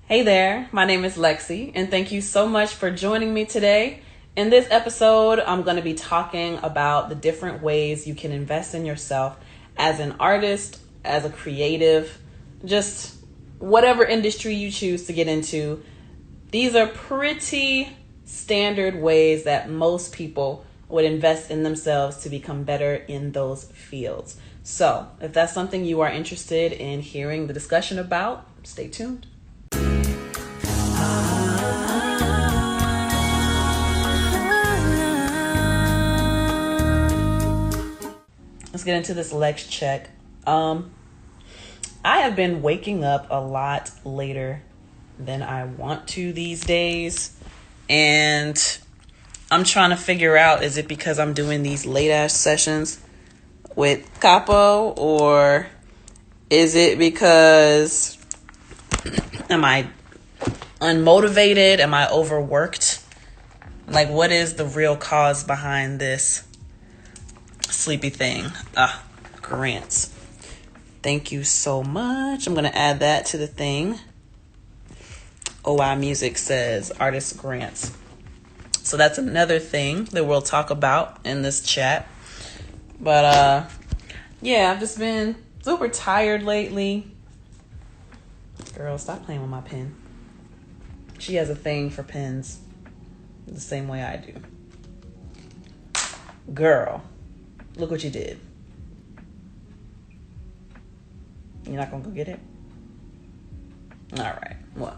Hey there, my name is Lexi, and thank you so much for joining me today. In this episode, I'm going to be talking about the different ways you can invest in yourself as an artist, as a creative, just whatever industry you choose to get into. These are pretty standard ways that most people would invest in themselves to become better in those fields. So, if that's something you are interested in hearing the discussion about, stay tuned. Let's get into this Lex check. I have been waking up a lot later than I want to these days. And I'm trying to figure out, is it because I'm doing these late ass sessions with Capo, or is it because am I unmotivated? Am I overworked? Like, what is the real cause behind this sleepy thing? Grants. Thank you so much. I'm going to add that to the thing. OI Music says artist grants. So that's another thing that we'll talk about in this chat. But yeah, I've just been super tired lately. Girl, stop playing with my pen. She has a thing for pens the same way I do. Girl, look what you did. You're not gonna go get it? All right. Well,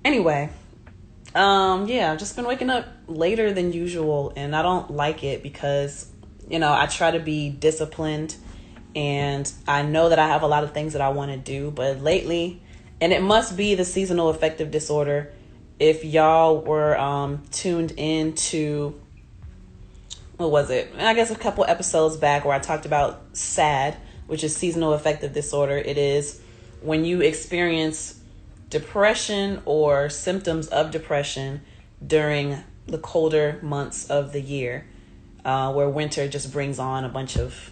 anyway, yeah, I've just been waking up later than usual, and I don't like it because, I try to be disciplined, and I know that I have a lot of things that I want to do, but lately, and it must be the seasonal affective disorder. If y'all were tuned in to, what was it? I guess a couple episodes back where I talked about SAD, which is seasonal affective disorder. It is when you experience depression or symptoms of depression during the colder months of the year, where winter just brings on a bunch of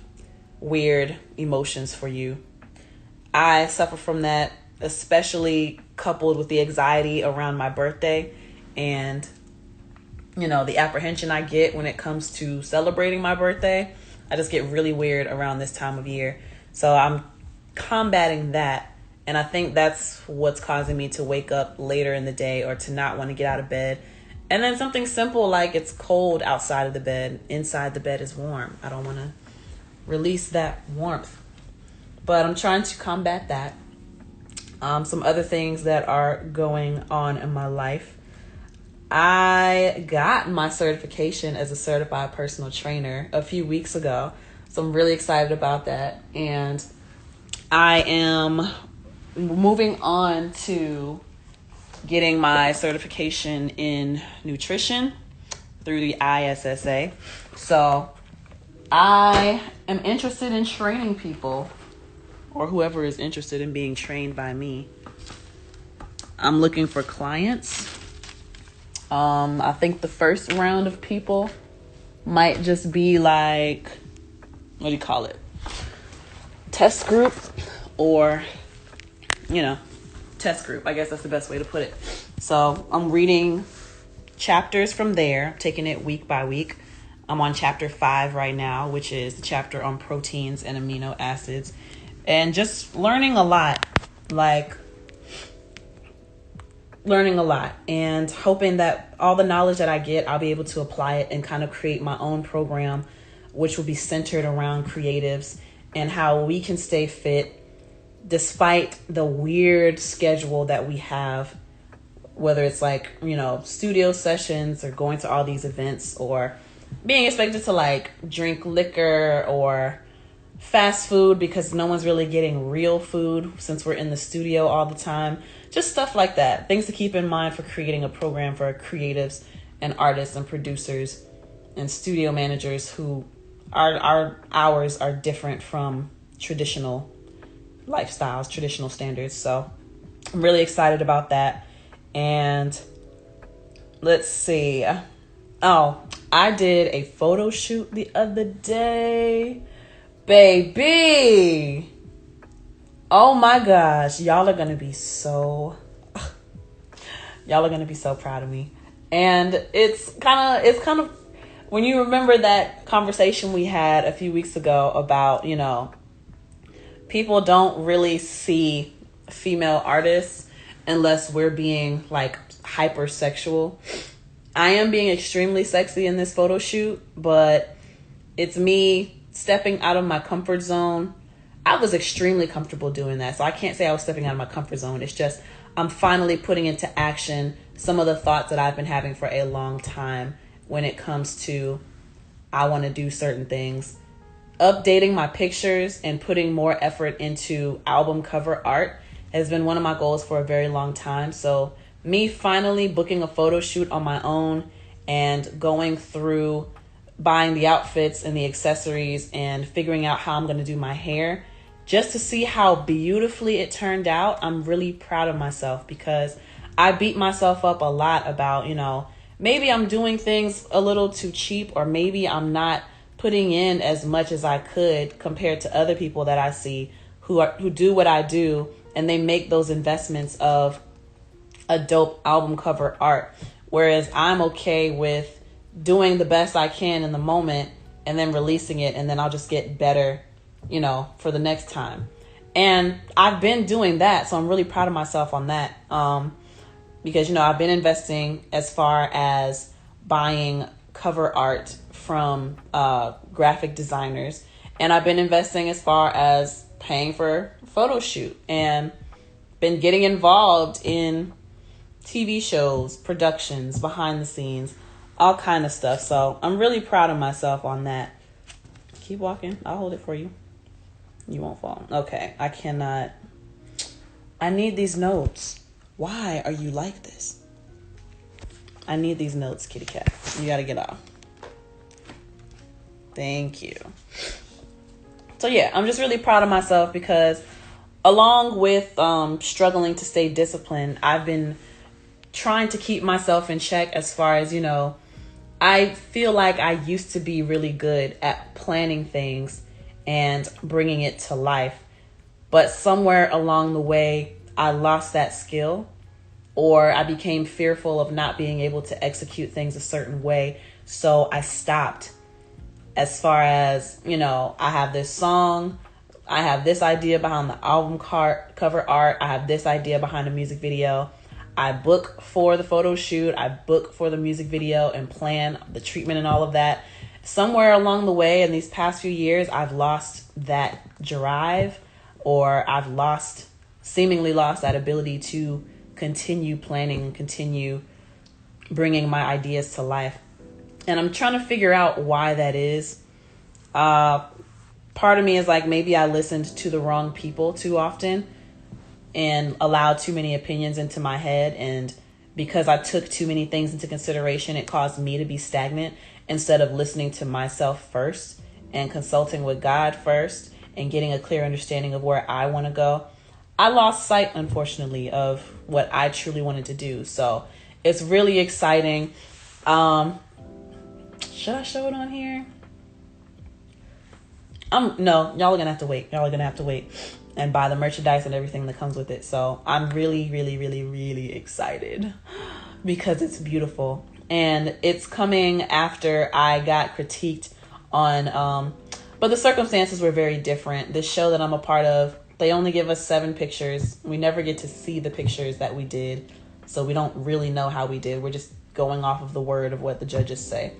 weird emotions for you. I suffer from that, especially coupled with the anxiety around my birthday and, the apprehension I get when it comes to celebrating my birthday. I just get really weird around this time of year. So I'm combating that. And I think that's what's causing me to wake up later in the day or to not want to get out of bed. And then something simple like it's cold outside of the bed. Inside the bed is warm. I don't want to release that warmth. But I'm trying to combat that. Some other things that are going on in my life. I got my certification as a certified personal trainer a few weeks ago. So I'm really excited about that. And I am moving on to getting my certification in nutrition through the ISSA. So I am interested in training people, or whoever is interested in being trained by me. I'm looking for clients. I think the first round of people might just be like, what do you call it? Test group, or, test group. I guess that's the best way to put it. So I'm reading chapters from there, taking it week by week. I'm on chapter 5 right now, which is the chapter on proteins and amino acids, and just learning a lot, and hoping that all the knowledge that I get, I'll be able to apply it and kind of create my own program, which will be centered around creatives and how we can stay fit despite the weird schedule that we have, whether it's studio sessions or going to all these events or being expected to drink liquor or fast food because no one's really getting real food since we're in the studio all the time. Just stuff like that. Things to keep in mind for creating a program for creatives and artists and producers and studio managers who our hours are different from traditional lifestyles, traditional standards. So I'm really excited about that. And let's see. Oh, I did a photo shoot the other day. Baby. Oh my gosh. Y'all are going to be so Y'all are going to be so proud of me. And it's kind of, when you remember that conversation we had a few weeks ago about, people don't really see female artists unless we're being like hypersexual. I am being extremely sexy in this photo shoot, but it's me stepping out of my comfort zone. I was extremely comfortable doing that, so I can't say I was stepping out of my comfort zone. It's just I'm finally putting into action some of the thoughts that I've been having for a long time when it comes to I want to do certain things. Updating my pictures and putting more effort into album cover art has been one of my goals for a very long time. So me finally booking a photo shoot on my own and going through buying the outfits and the accessories and figuring out how I'm going to do my hair just to see how beautifully it turned out. I'm really proud of myself because I beat myself up a lot about, maybe I'm doing things a little too cheap, or maybe I'm not putting in as much as I could compared to other people that I see who do what I do, and they make those investments of a dope album cover art, whereas I'm okay with doing the best I can in the moment and then releasing it, and then I'll just get better, for the next time. And I've been doing that, so I'm really proud of myself on that, because I've been investing as far as buying cover art from graphic designers, and I've been investing as far as paying for a photo shoot and been getting involved in TV shows, productions, behind the scenes, all kind of stuff. So I'm really proud of myself on that. Keep walking. I'll hold it for you. You won't fall. Okay. I need these notes. Why are you like this? I need these notes, kitty cat. You got to get off. Thank you. So yeah, I'm just really proud of myself because along with struggling to stay disciplined, I've been trying to keep myself in check as far as, I feel like I used to be really good at planning things and bringing it to life. But somewhere along the way, I lost that skill, or I became fearful of not being able to execute things a certain way. So I stopped. As far as, I have this song, I have this idea behind the album cover art, I have this idea behind the music video. I book for the photo shoot, I book for the music video and plan the treatment and all of that. Somewhere along the way in these past few years, I've lost that drive, or I've seemingly lost that ability to continue planning and continue bringing my ideas to life. And I'm trying to figure out why that is. Part of me is like, maybe I listened to the wrong people too often and allowed too many opinions into my head. And because I took too many things into consideration, it caused me to be stagnant instead of listening to myself first and consulting with God first and getting a clear understanding of where I want to go. I lost sight, unfortunately, of what I truly wanted to do. So it's really exciting. Should I show it on here? No, y'all are gonna have to wait. Y'all are gonna have to wait and buy the merchandise and everything that comes with it. So I'm really, really, really, really excited because it's beautiful. And it's coming after I got critiqued on, but the circumstances were very different. This show that I'm a part of, they only give us 7 pictures. We never get to see the pictures that we did. So we don't really know how we did. We're just going off of the word of what the judges say.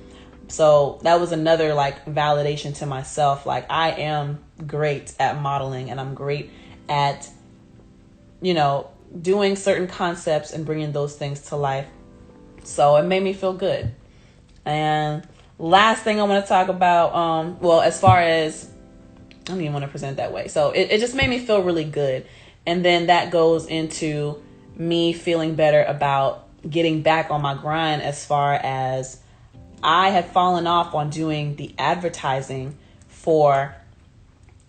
So that was another validation to myself. I am great at modeling, and I'm great at, doing certain concepts and bringing those things to life. So it made me feel good. And last thing I want to talk about, as far as, I don't even want to present that way. So it just made me feel really good. And then that goes into me feeling better about getting back on my grind as far as I had fallen off on doing the advertising for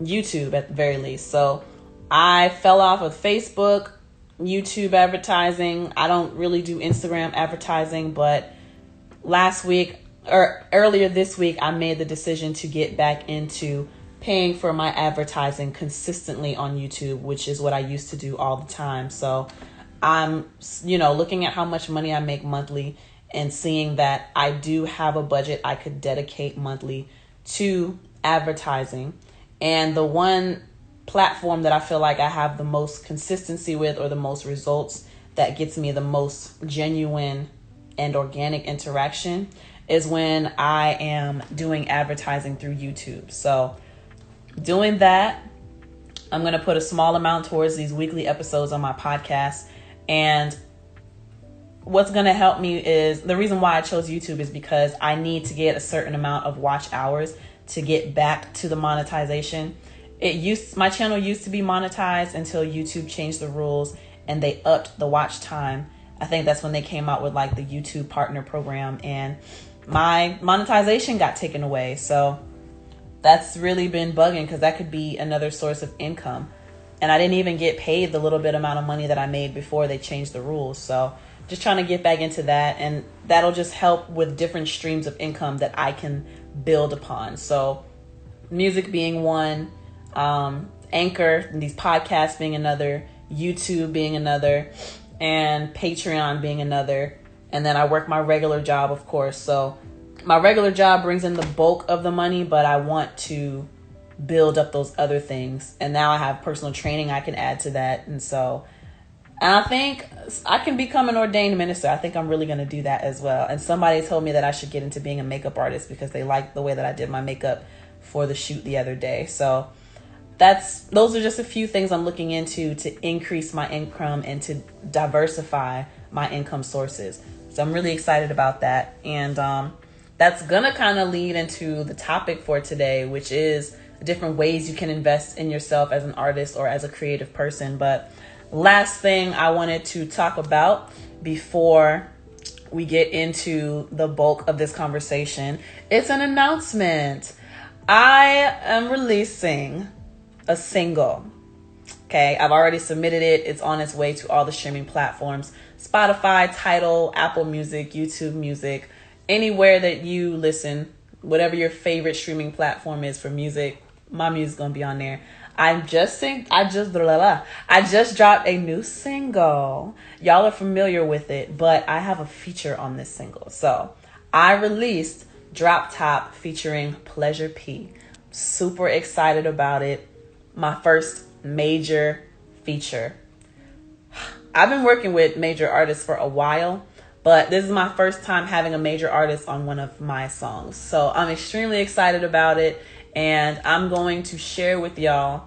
YouTube at the very least. So I fell off of Facebook, YouTube advertising. I don't really do Instagram advertising, but earlier this week, I made the decision to get back into paying for my advertising consistently on YouTube, which is what I used to do all the time. So I'm, looking at how much money I make monthly and seeing that I do have a budget I could dedicate monthly to advertising. And the one platform that I feel like I have the most consistency with, or the most results that gets me the most genuine and organic interaction, is when I am doing advertising through YouTube. So doing that, I'm going to put a small amount towards these weekly episodes on my podcast. And what's going to help me is, the reason why I chose YouTube is because I need to get a certain amount of watch hours to get back to the monetization. My channel used to be monetized until YouTube changed the rules and they upped the watch time. I think that's when they came out with like the YouTube partner program, and my monetization got taken away. So that's really been bugging, because that could be another source of income. And I didn't even get paid the little bit amount of money that I made before they changed the rules. So just trying to get back into that, and that'll just help with different streams of income that I can build upon. So music being one, Anchor, these podcasts being another, YouTube being another, and Patreon being another. And then I work my regular job, of course. So my regular job brings in the bulk of the money, but I want to build up those other things. And now I have personal training I can add to that. And I think I can become an ordained minister. I think I'm really going to do that as well. And somebody told me that I should get into being a makeup artist because they liked the way that I did my makeup for the shoot the other day. So those are just a few things I'm looking into to increase my income and to diversify my income sources. So I'm really excited about that. And that's going to kind of lead into the topic for today, which is different ways you can invest in yourself as an artist or as a creative person. But last thing I wanted to talk about before we get into the bulk of this conversation, it's an announcement. I am releasing a single. Okay, I've already submitted it. It's on its way to all the streaming platforms: Spotify, Tidal, Apple Music, YouTube Music, anywhere that you listen, whatever your favorite streaming platform is for music, my music's gonna be on there. I just dropped a new single. Y'all are familiar with it, but I have a feature on this single. So I released Drop Top featuring Pleasure P. Super excited about it. My first major feature. I've been working with major artists for a while, but this is my first time having a major artist on one of my songs. So I'm extremely excited about it, and I'm going to share with y'all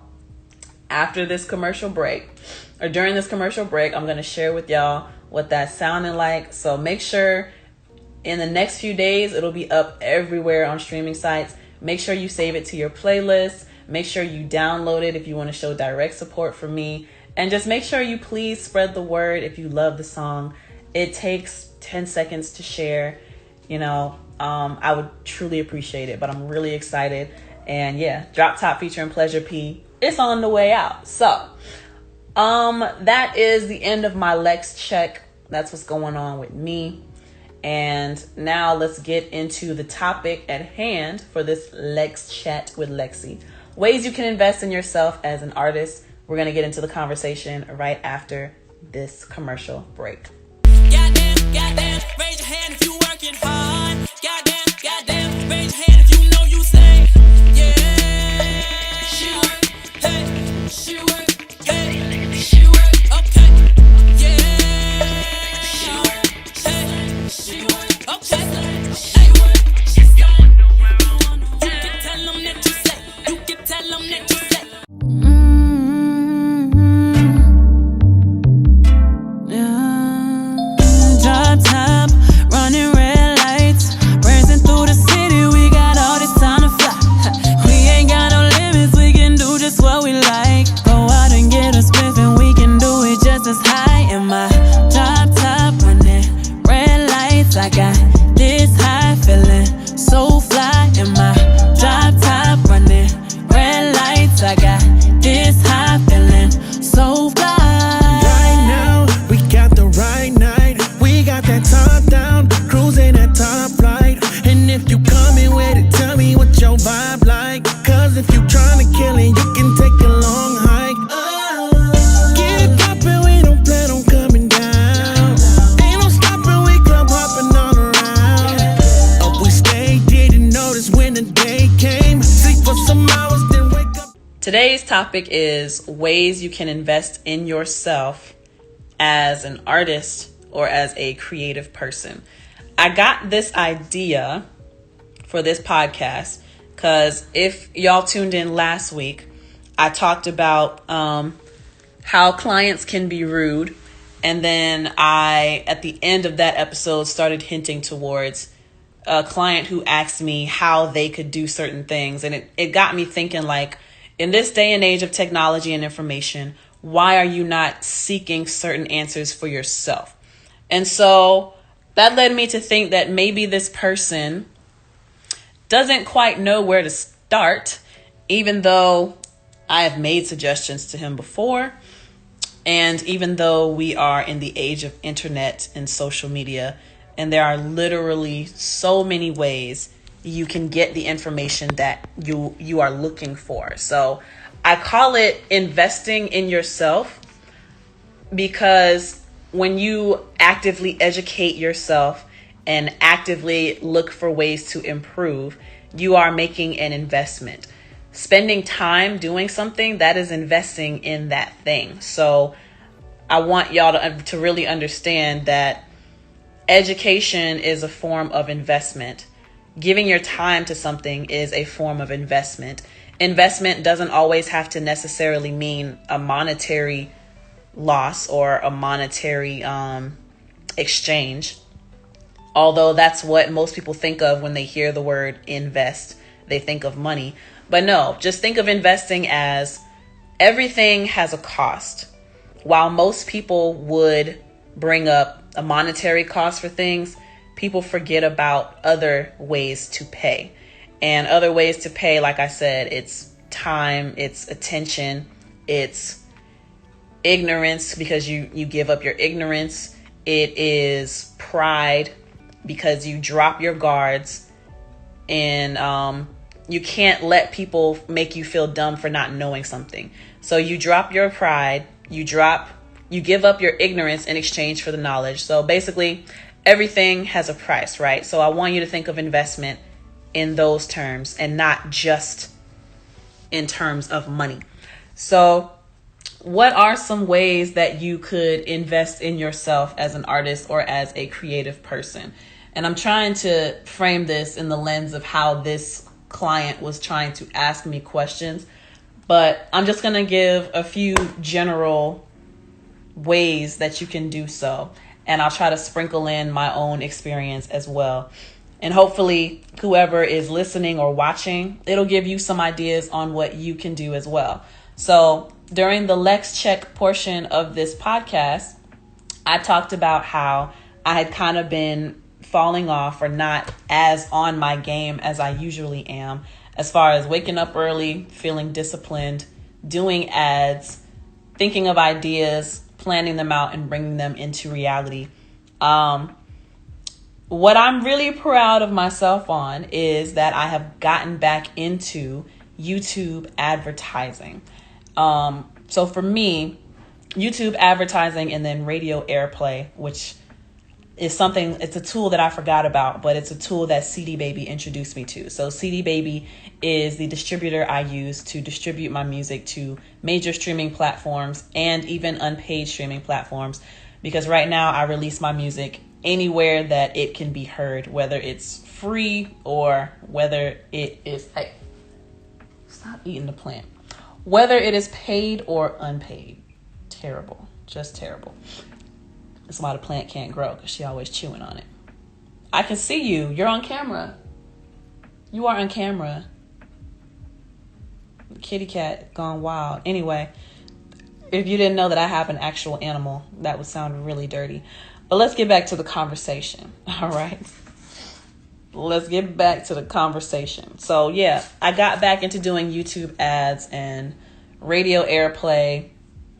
after this commercial break, or during this commercial break, I'm going to share with y'all what that's sounding like. So make sure in the next few days, it'll be up everywhere on streaming sites. Make sure you save it to your playlist. Make sure you download it if you want to show direct support for me. And just make sure you please spread the word if you love the song. It takes 10 seconds to share. I would truly appreciate it, but I'm really excited. And yeah, Drop Top featuring Pleasure P. It's on the way out. So, that is the end of my Lex check. That's what's going on with me. And now let's get into the topic at hand for this Lex chat with Lexi. Ways you can invest in yourself as an artist. We're going to get into the conversation right after this commercial break. Goddamn, raise your hand if you working hard. Goddamn, raise your hand if you know you say, yeah. She work, hey, she work, hey, she work, okay, yeah. She work, hey, she work, okay, she work, she's gone. You can tell them that you say, you can tell them that you say. Drop top, running red lights, racing through the city. We got all this time to fly. We ain't got no limits. We can do just what we like. Go out and get a spliff, and we can do it just as high. In my drop top, running red lights, I got this high feeling so fly. In my drop top, running red lights, I got this high feeling so fly. Right now, we got the right night. We got that top down, cruising at top flight. And if you coming with it, tell me what your vibe like. Cause if you tryna kill it, you can take a long hike. Get up and we don't plan on coming today's topic is ways you can invest in yourself as an artist or as a creative person. I got this idea for this podcast because if y'all tuned in last week, I talked about how clients can be rude. And then I, at the end of that episode, started hinting towards a client who asked me how they could do certain things. And it got me thinking, like, in this day and age of technology and information, why are you not seeking certain answers for yourself? And so that led me to think that maybe this person doesn't quite know where to start, even though I have made suggestions to him before. And even though we are in the age of internet and social media, and there are literally so many ways you can get the information that you are looking for. So I call it investing in yourself, because when you actively educate yourself and actively look for ways to improve, you are making an investment. Spending time doing something, that is investing in that thing. So I want y'all to really understand that education is a form of investment. Giving your time to something is a form of investment. Investment doesn't always have to necessarily mean a monetary loss or a monetary exchange. Although that's what most people think of when they hear the word invest. They think of money. But no, just think of investing as everything has a cost. While most people would bring up a monetary cost for things, people forget about other ways to pay. And other ways to pay, like I said, it's time, it's attention, it's ignorance, because you give up your ignorance. It is pride, because you drop your guards, and you can't let people make you feel dumb for not knowing something. So you drop your pride, you give up your ignorance in exchange for the knowledge. So basically, everything has a price, right? So I want you to think of investment in those terms and not just in terms of money. So what are some ways that you could invest in yourself as an artist or as a creative person? And I'm trying to frame this in the lens of how this client was trying to ask me questions, but I'm just going to give a few general ways that you can do so. And I'll try to sprinkle in my own experience as well. And hopefully whoever is listening or watching, it'll give you some ideas on what you can do as well. So during the Lex Check portion of this podcast, I talked about how I had kind of been falling off or not as on my game as I usually am, as far as waking up early, feeling disciplined, doing ads, thinking of ideas, planning them out and bringing them into reality. What I'm really proud of myself on is that I have gotten back into YouTube advertising. So for me, YouTube advertising and then radio airplay, which is something, it's a tool that I forgot about, but it's a tool that CD Baby introduced me to. So CD Baby is the distributor I use to distribute my music to major streaming platforms and even unpaid streaming platforms. Because right now I release my music anywhere that it can be heard, whether it's free or whether it is, hey, stop eating the plant. Whether it is paid or unpaid. Terrible, just terrible. That's why the plant can't grow, because she always chewing on it. I can see you. You're on camera. You are on camera. The kitty cat gone wild. Anyway, if you didn't know that I have an actual animal, that would sound really dirty. But let's get back to the conversation. All right. Let's get back to the conversation. So yeah, I got back into doing YouTube ads and radio airplay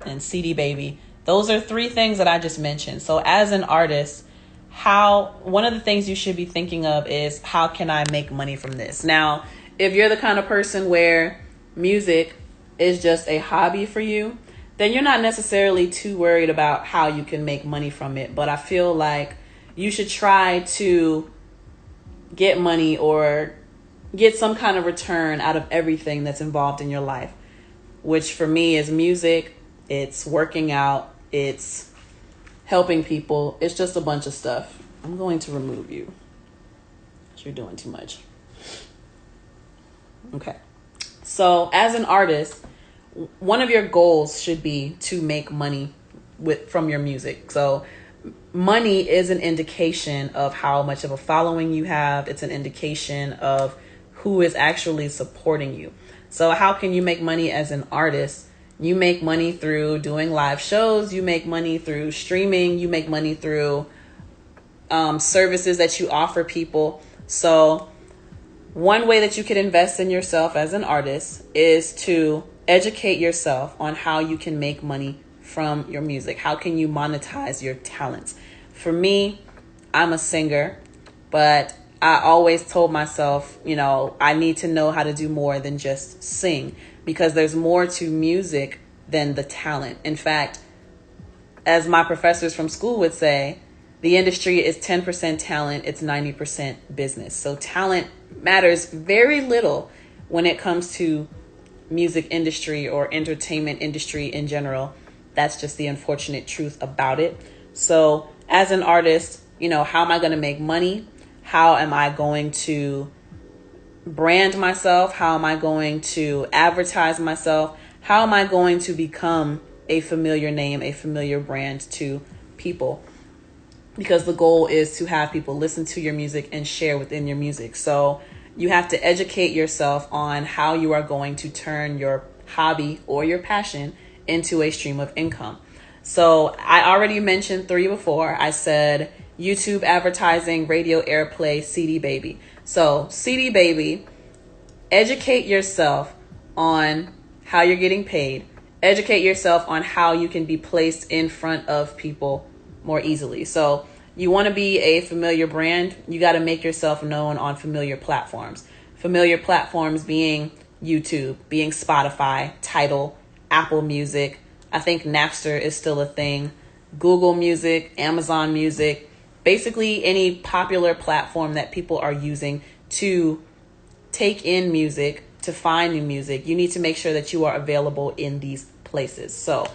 and CD Baby. Those are three things that I just mentioned. So as an artist, one of the things you should be thinking of is, how can I make money from this? Now, if you're the kind of person where music is just a hobby for you, then you're not necessarily too worried about how you can make money from it. But I feel like you should try to get money or get some kind of return out of everything that's involved in your life. which for me is music, it's working out, it's helping people. It's just a bunch of stuff. I'm going to remove you. You're doing too much. Okay. So as an artist, one of your goals should be to make money from your music. So money is an indication of how much of a following you have. It's an indication of who is actually supporting you. So how can you make money as an artist? You make money through doing live shows. You make money through streaming. You make money through services that you offer people. So one way that you can invest in yourself as an artist is to educate yourself on how you can make money from your music. How can you monetize your talents? For me, I'm a singer, but I always told myself, I need to know how to do more than just sing, because there's more to music than the talent. In fact, as my professors from school would say, the industry is 10% talent, it's 90% business. So talent matters very little when it comes to music industry or entertainment industry in general. That's just the unfortunate truth about it. So as an artist, how am I going to make money? How am I going to brand myself? How am I going to advertise myself? How am I going to become a familiar name, a familiar brand to people? Because the goal is to have people listen to your music and share within your music. So you have to educate yourself on how you are going to turn your hobby or your passion into a stream of income. So I already mentioned 3 before. I said YouTube advertising, radio airplay, CD Baby. So CD Baby, educate yourself on how you're getting paid. Educate yourself on how you can be placed in front of people more easily. So you want to be a familiar brand, you got to make yourself known on familiar platforms. Familiar platforms being YouTube, being Spotify, Tidal, Apple Music. I think Napster is still a thing. Google Music, Amazon Music, basically any popular platform that people are using to take in music, to find new music. You need to make sure that you are available in these places. So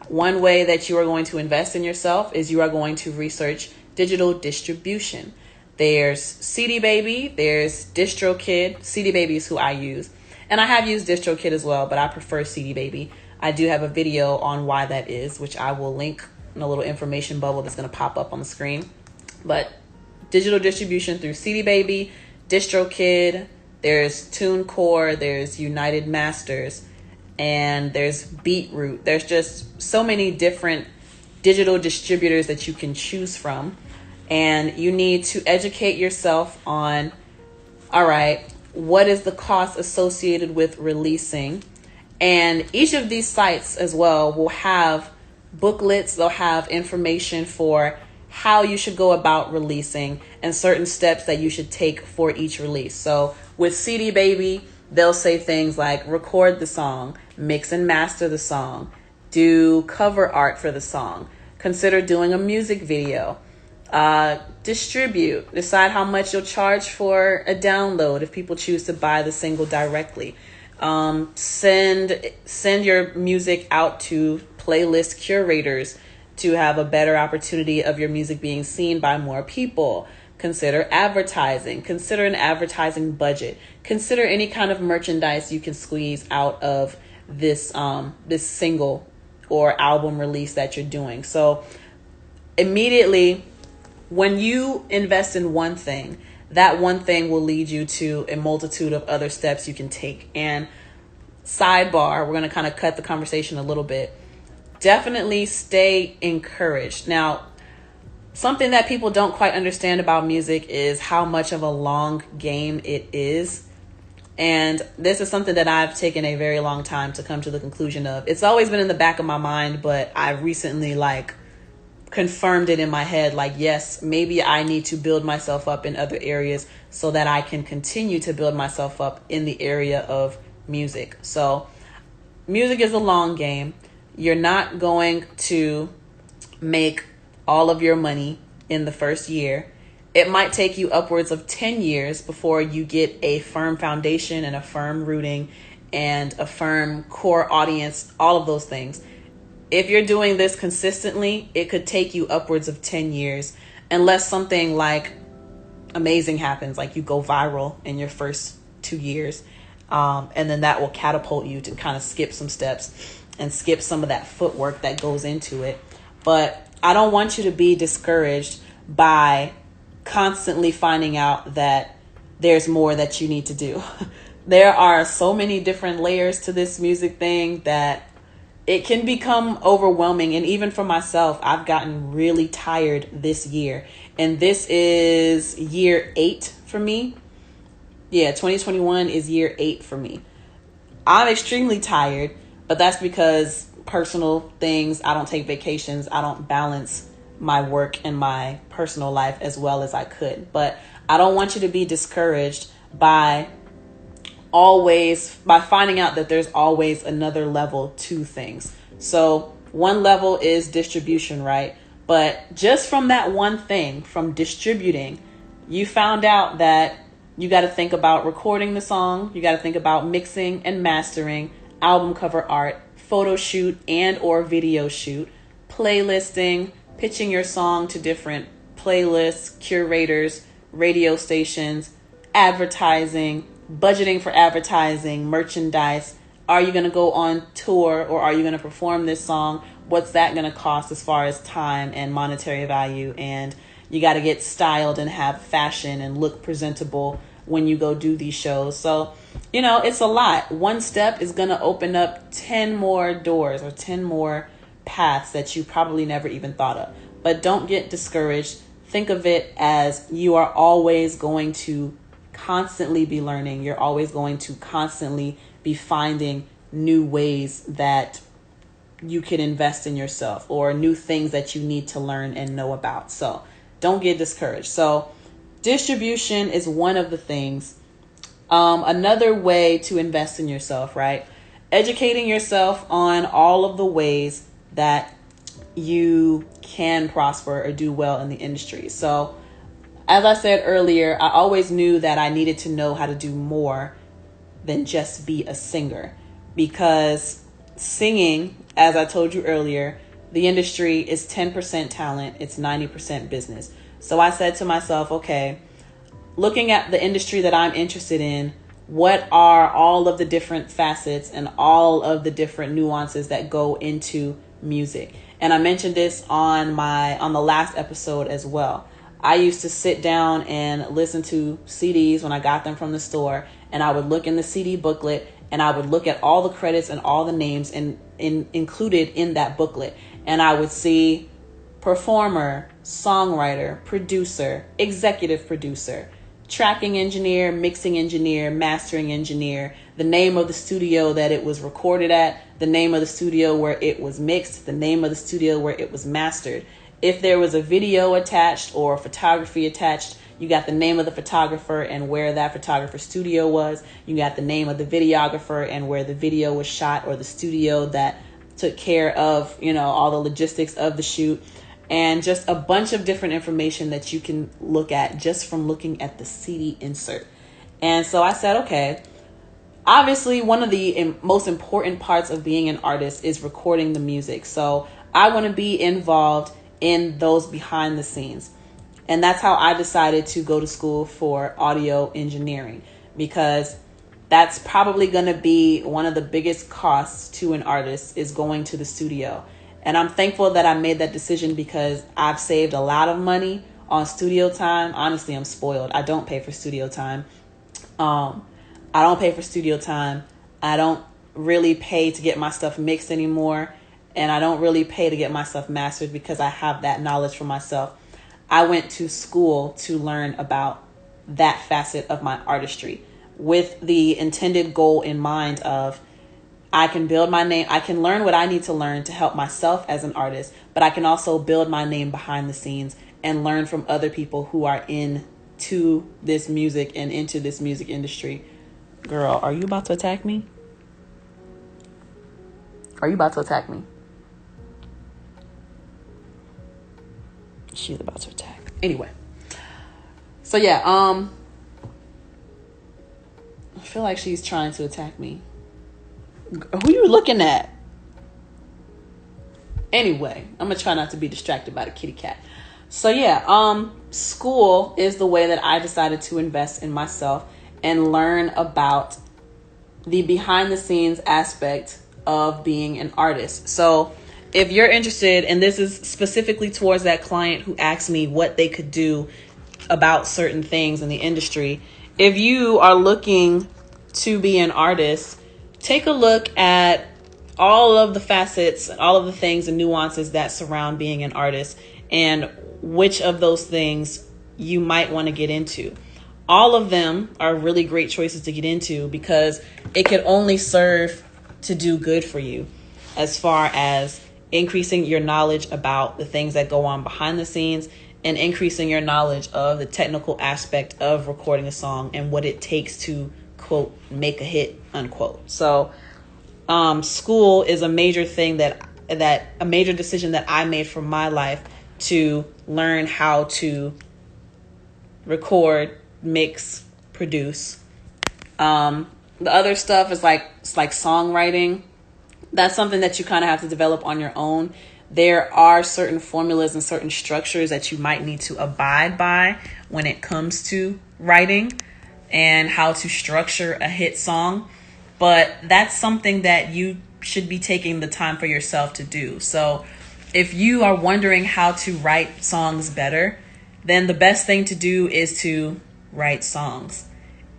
one way that you are going to invest in yourself is you are going to research digital distribution. There's CD Baby, there's DistroKid. CD Baby is who I use. And I have used DistroKid as well, but I prefer CD Baby. I do have a video on why that is, which I will link in a little information bubble that's going to pop up on the screen. But digital distribution through CD Baby, DistroKid, there's TuneCore, there's United Masters, and there's Beatroot. There's just so many different digital distributors that you can choose from. And you need to educate yourself on, all right, what is the cost associated with releasing? And each of these sites as well will have booklets. They'll have information for how you should go about releasing and certain steps that you should take for each release. So with CD Baby, they'll say things like record the song, mix and master the song, do cover art for the song, consider doing a music video, distribute, decide how much you'll charge for a download if people choose to buy the single directly, send your music out to playlist curators to have a better opportunity of your music being seen by more people. Consider advertising, consider an advertising budget, consider any kind of merchandise you can squeeze out of this single or album release that you're doing. So immediately when you invest in one thing, that one thing will lead you to a multitude of other steps you can take. And sidebar, we're going to kind of cut the conversation a little bit. Definitely stay encouraged. Now, something that people don't quite understand about music is how much of a long game it is. And this is something that I've taken a very long time to come to the conclusion of. It's always been in the back of my mind, but I recently confirmed it in my head. Yes, maybe I need to build myself up in other areas so that I can continue to build myself up in the area of music. So music is a long game. You're not going to make all of your money in the first year. It might take you upwards of 10 years before you get a firm foundation and a firm rooting and a firm core audience, all of those things. If you're doing this consistently, it could take you upwards of 10 years, unless something like amazing happens, like you go viral in your first 2 years. And then that will catapult you to kind of skip some steps and skip some of that footwork that goes into it. But I don't want you to be discouraged by constantly finding out that there's more that you need to do. There are so many different layers to this music thing that it can become overwhelming. And even for myself, I've gotten really tired this year. And this is year 8 for me. Yeah, 2021 is year 8 for me. I'm extremely tired, but that's because personal things. I don't take vacations. I don't balance my work and my personal life as well as I could. But I don't want you to be discouraged by finding out that there's always another level to things. So one level is distribution, right? But just from that one thing, from distributing, you found out that you got to think about recording the song. You got to think about mixing and mastering, album cover art, photo shoot and or video shoot, playlisting, pitching your song to different playlists, curators, radio stations, advertising, budgeting for advertising, merchandise. Are you going to go on tour or are you going to perform this song? What's that going to cost as far as time and monetary value? And you got to get styled and have fashion and look presentable when you go do these shows. So, it's a lot. One step is going to open up 10 more doors or 10 more paths that you probably never even thought of. But don't get discouraged. Think of it as you are always going to constantly be learning. You're always going to constantly be finding new ways that you can invest in yourself or new things that you need to learn and know about. So don't get discouraged. So distribution is one of the things. Another way to invest in yourself, right? Educating yourself on all of the ways that you can prosper or do well in the industry. So as I said earlier, I always knew that I needed to know how to do more than just be a singer, because singing, as I told you earlier, the industry is 10% talent. It's 90% business. So I said to myself, okay, looking at the industry that I'm interested in, what are all of the different facets and all of the different nuances that go into music? And I mentioned this on the last episode as well. I used to sit down and listen to CDs when I got them from the store, and I would look in the CD booklet and I would look at all the credits and all the names included in that booklet. And I would see performer, songwriter, producer, executive producer, tracking engineer, mixing engineer, mastering engineer, the name of the studio that it was recorded at, the name of the studio where it was mixed, the name of the studio where it was mastered. If there was a video attached or photography attached, you got the name of the photographer and where that photographer's studio was. You got the name of the videographer and where the video was shot, or the studio that took care of, all the logistics of the shoot. And just a bunch of different information that you can look at just from looking at the CD insert. And so I said, okay, obviously one of the most important parts of being an artist is recording the music. So I want to be involved in those behind the scenes. And that's how I decided to go to school for audio engineering, because that's probably going to be one of the biggest costs to an artist, is going to the studio. And I'm thankful that I made that decision, because I've saved a lot of money on studio time. Honestly, I'm spoiled. I don't pay for studio time. I don't really pay to get my stuff mixed anymore. And I don't really pay to get my stuff mastered, because I have that knowledge for myself. I went to school to learn about that facet of my artistry, with the intended goal in mind of, I can build my name. I can learn what I need to learn to help myself as an artist, but I can also build my name behind the scenes and learn from other people who are into this music and into this music industry. Girl, are you about to attack me? Are you about to attack me? She's about to attack. Anyway. So yeah, I feel like she's trying to attack me. Who you looking at? Anyway, I'm gonna try not to be distracted by the kitty cat. So yeah, school is the way that I decided to invest in myself and learn about the behind the scenes aspect of being an artist. So if you're interested, and this is specifically towards that client who asked me what they could do about certain things in the industry, if you are looking to be an artist, take a look at all of the facets, all of the things and nuances that surround being an artist, and which of those things you might want to get into. All of them are really great choices to get into because it could only serve to do good for you as far as increasing your knowledge about the things that go on behind the scenes and increasing your knowledge of the technical aspect of recording a song and what it takes to, quote, make a hit, unquote. So school is a major thing that a major decision that I made for my life to learn how to record, mix, produce. The other stuff is like songwriting. That's something that you kind of have to develop on your own. There are certain formulas and certain structures that you might need to abide by when it comes to writing and how to structure a hit song. But that's something that you should be taking the time for yourself to do. So if you are wondering how to write songs better, then the best thing to do is to write songs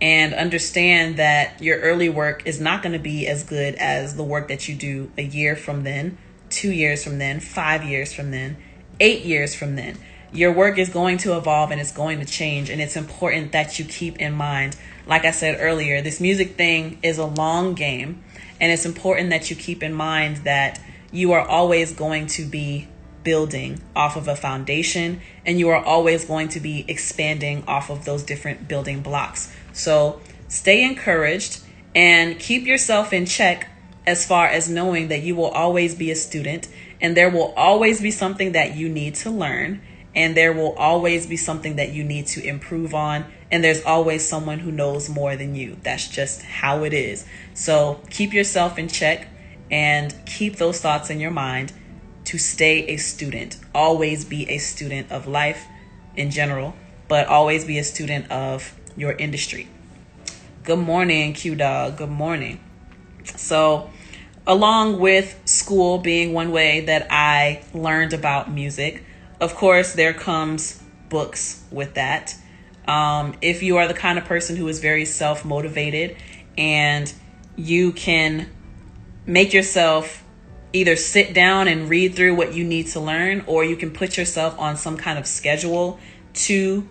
and understand that your early work is not going to be as good as the work that you do a year from then, 2 years from then, 5 years from then, 8 years from then. Your work is going to evolve and it's going to change. And it's important that you keep in mind, like I said earlier, this music thing is a long game. And it's important that you keep in mind that you are always going to be building off of a foundation, and you are always going to be expanding off of those different building blocks. So stay encouraged and keep yourself in check as far as knowing that you will always be a student, and there will always be something that you need to learn, and there will always be something that you need to improve on, and there's always someone who knows more than you. That's just how it is. So keep yourself in check and keep those thoughts in your mind to stay a student. Always be a student of life in general, but always be a student of your industry. Good morning, Q Dog. Good morning. So along with school being one way that I learned about music, of course, there comes books with that. If you are the kind of person who is very self-motivated and you can make yourself either sit down and read through what you need to learn, or you can put yourself on some kind of schedule to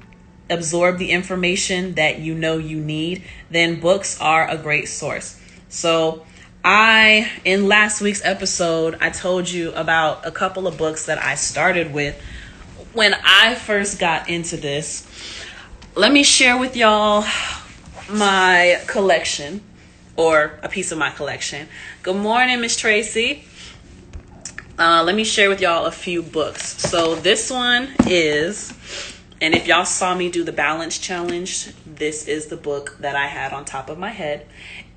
absorb the information that you know you need, then books are a great source. So in last week's episode, I told you about a couple of books that I started with when I first got into this. Let me share with y'all my collection, or a piece of my collection. Good morning, Miss Tracy. Let me share with y'all a few books. So this one is, and if y'all saw me do the balance challenge, this is the book that I had on top of my head.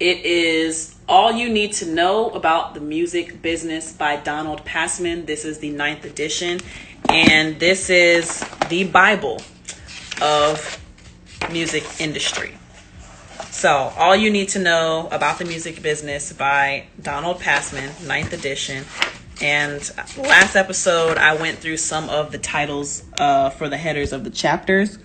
It is All You Need to Know About the Music Business by Donald Passman. This is the 9th edition, and this is the Bible of music industry. So All You Need to Know About the Music Business by Donald Passman, 9th edition. And last episode, I went through some of the titles for the headers of the chapters.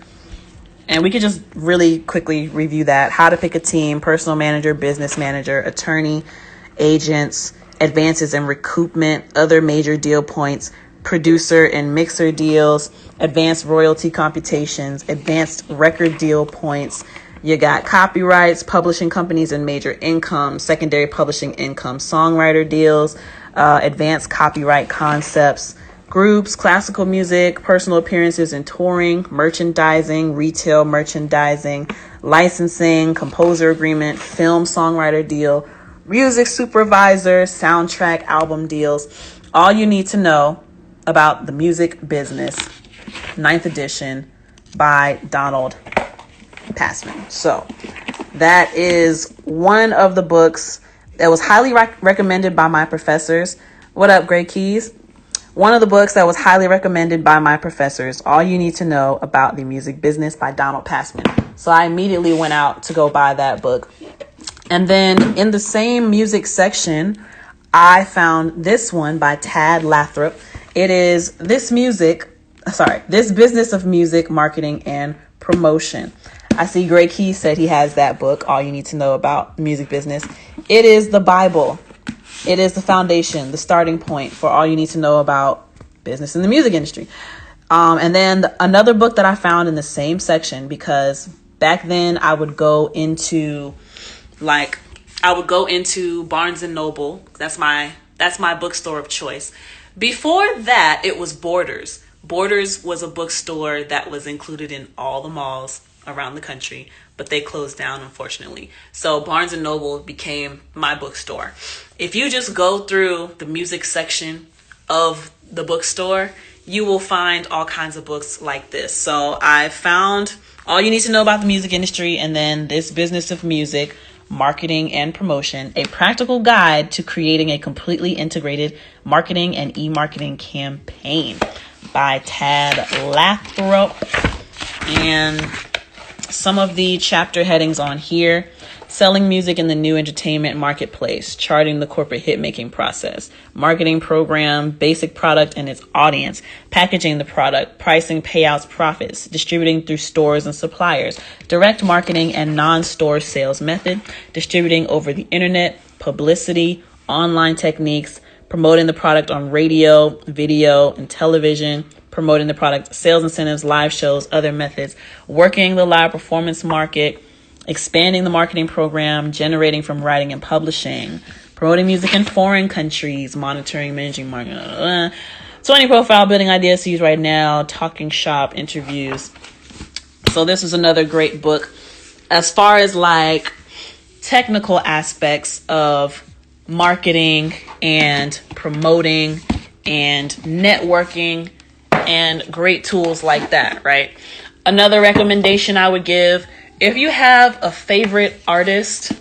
And we could just really quickly review that. How to pick a team, personal manager, business manager, attorney, agents, advances and recoupment, other major deal points, producer and mixer deals, advanced royalty computations, advanced record deal points. You got copyrights, publishing companies and major income, secondary publishing income, songwriter deals, advanced copyright concepts, groups, classical music, personal appearances and touring, merchandising, retail merchandising, licensing, composer agreement, film songwriter deal, music supervisor, soundtrack album deals. All you need to know about the music business, 9th edition by Donald Passman. So that is one of the books that was highly recommended by my professors. What up, Gray Keys? One of the books that was highly recommended by my professors, All You Need to Know About the Music Business by Donald Passman. So I immediately went out to go buy that book. And then in the same music section, I found this one by Tad Lathrop. It is This Business of Music, Marketing, and Promotion. I see Gray Keys said he has that book, All You Need to Know About Music Business. It is the Bible. It is the foundation, the starting point for all you need to know about business in the music industry. And then another book that I found in the same section, because back then I would go into Barnes and Noble. That's my bookstore of choice. Before that, it was Borders. Borders was a bookstore that was included in all the malls around the country, but they closed down, unfortunately. So Barnes and Noble became my bookstore. If you just go through the music section of the bookstore, you will find all kinds of books like this. So I found All You Need to Know About the Music Industry, and then This Business of Music, Marketing and Promotion, a practical guide to creating a completely integrated marketing and e-marketing campaign by Tad Lathrop. And some of the chapter headings on here: selling music in the new entertainment marketplace, charting the corporate hit-making process, marketing program, basic product and its audience, packaging the product, pricing, payouts, profits, distributing through stores and suppliers, direct marketing and non-store sales method, distributing over the internet, publicity, online techniques, promoting the product on radio, video, and television, promoting the product, sales incentives, live shows, other methods, working the live performance market, expanding the marketing program, generating from writing and publishing, promoting music in foreign countries, monitoring, managing marketing, 20 profile building ideas to use right now, talking shop, interviews. So this was another great book as far as like technical aspects of marketing and promoting and networking and great tools like that, right? Another recommendation I would give: if you have a favorite artist,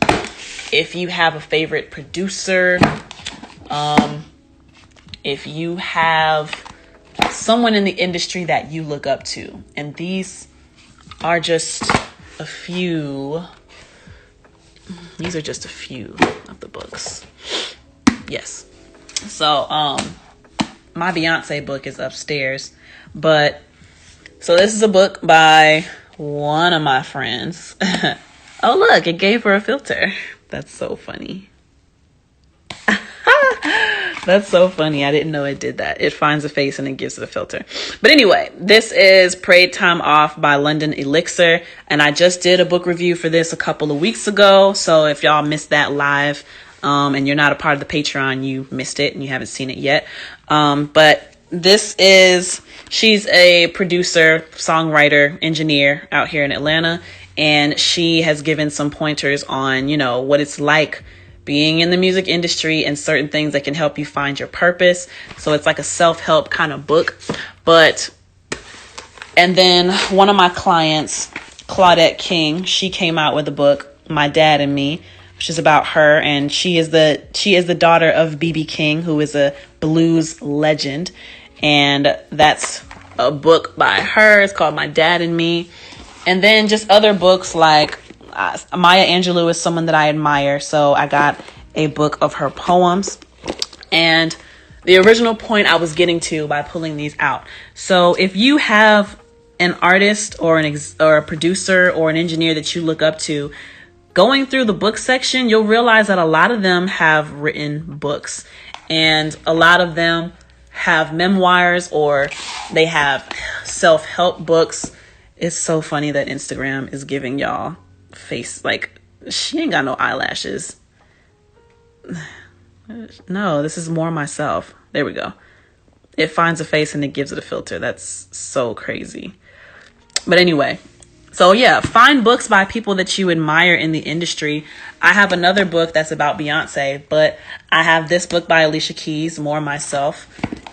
if you have a favorite producer, if you have someone in the industry that you look up to, and these are just a few of the books. Yes. So, my Beyonce book is upstairs, but so this is a book by one of my friends. Oh, look, it gave her a filter. That's so funny. That's so funny. I didn't know it did that. It finds a face and it gives it a filter. But anyway, this is Parade Time Off by London Elixir. And I just did a book review for this a couple of weeks ago. So if y'all missed that live, and you're not a part of the Patreon, you missed it and you haven't seen it yet. But she's a producer, songwriter, engineer out here in Atlanta. And she has given some pointers on, what it's like being in the music industry and certain things that can help you find your purpose. So it's like a self-help kind of book. And then one of my clients, Claudette King, she came out with a book, My Dad and Me, which is about her. And she is the daughter of B.B. King, who is a blues legend. And that's a book by her. It's called My Dad and Me. And then just other books like Maya Angelou is someone that I admire. So I got a book of her poems. And the original point I was getting to by pulling these out. So if you have an artist or a producer or an engineer that you look up to, going through the book section, you'll realize that a lot of them have written books. And a lot of them have memoirs or they have self-help books. It's so funny that Instagram is giving y'all face, like, she ain't got no eyelashes. No, this is more myself. There we go. It finds a face and it gives it a filter. That's so crazy. But anyway, so yeah, find books by people that you admire in the industry. I have another book that's about Beyonce, but I have this book by Alicia Keys, More Myself,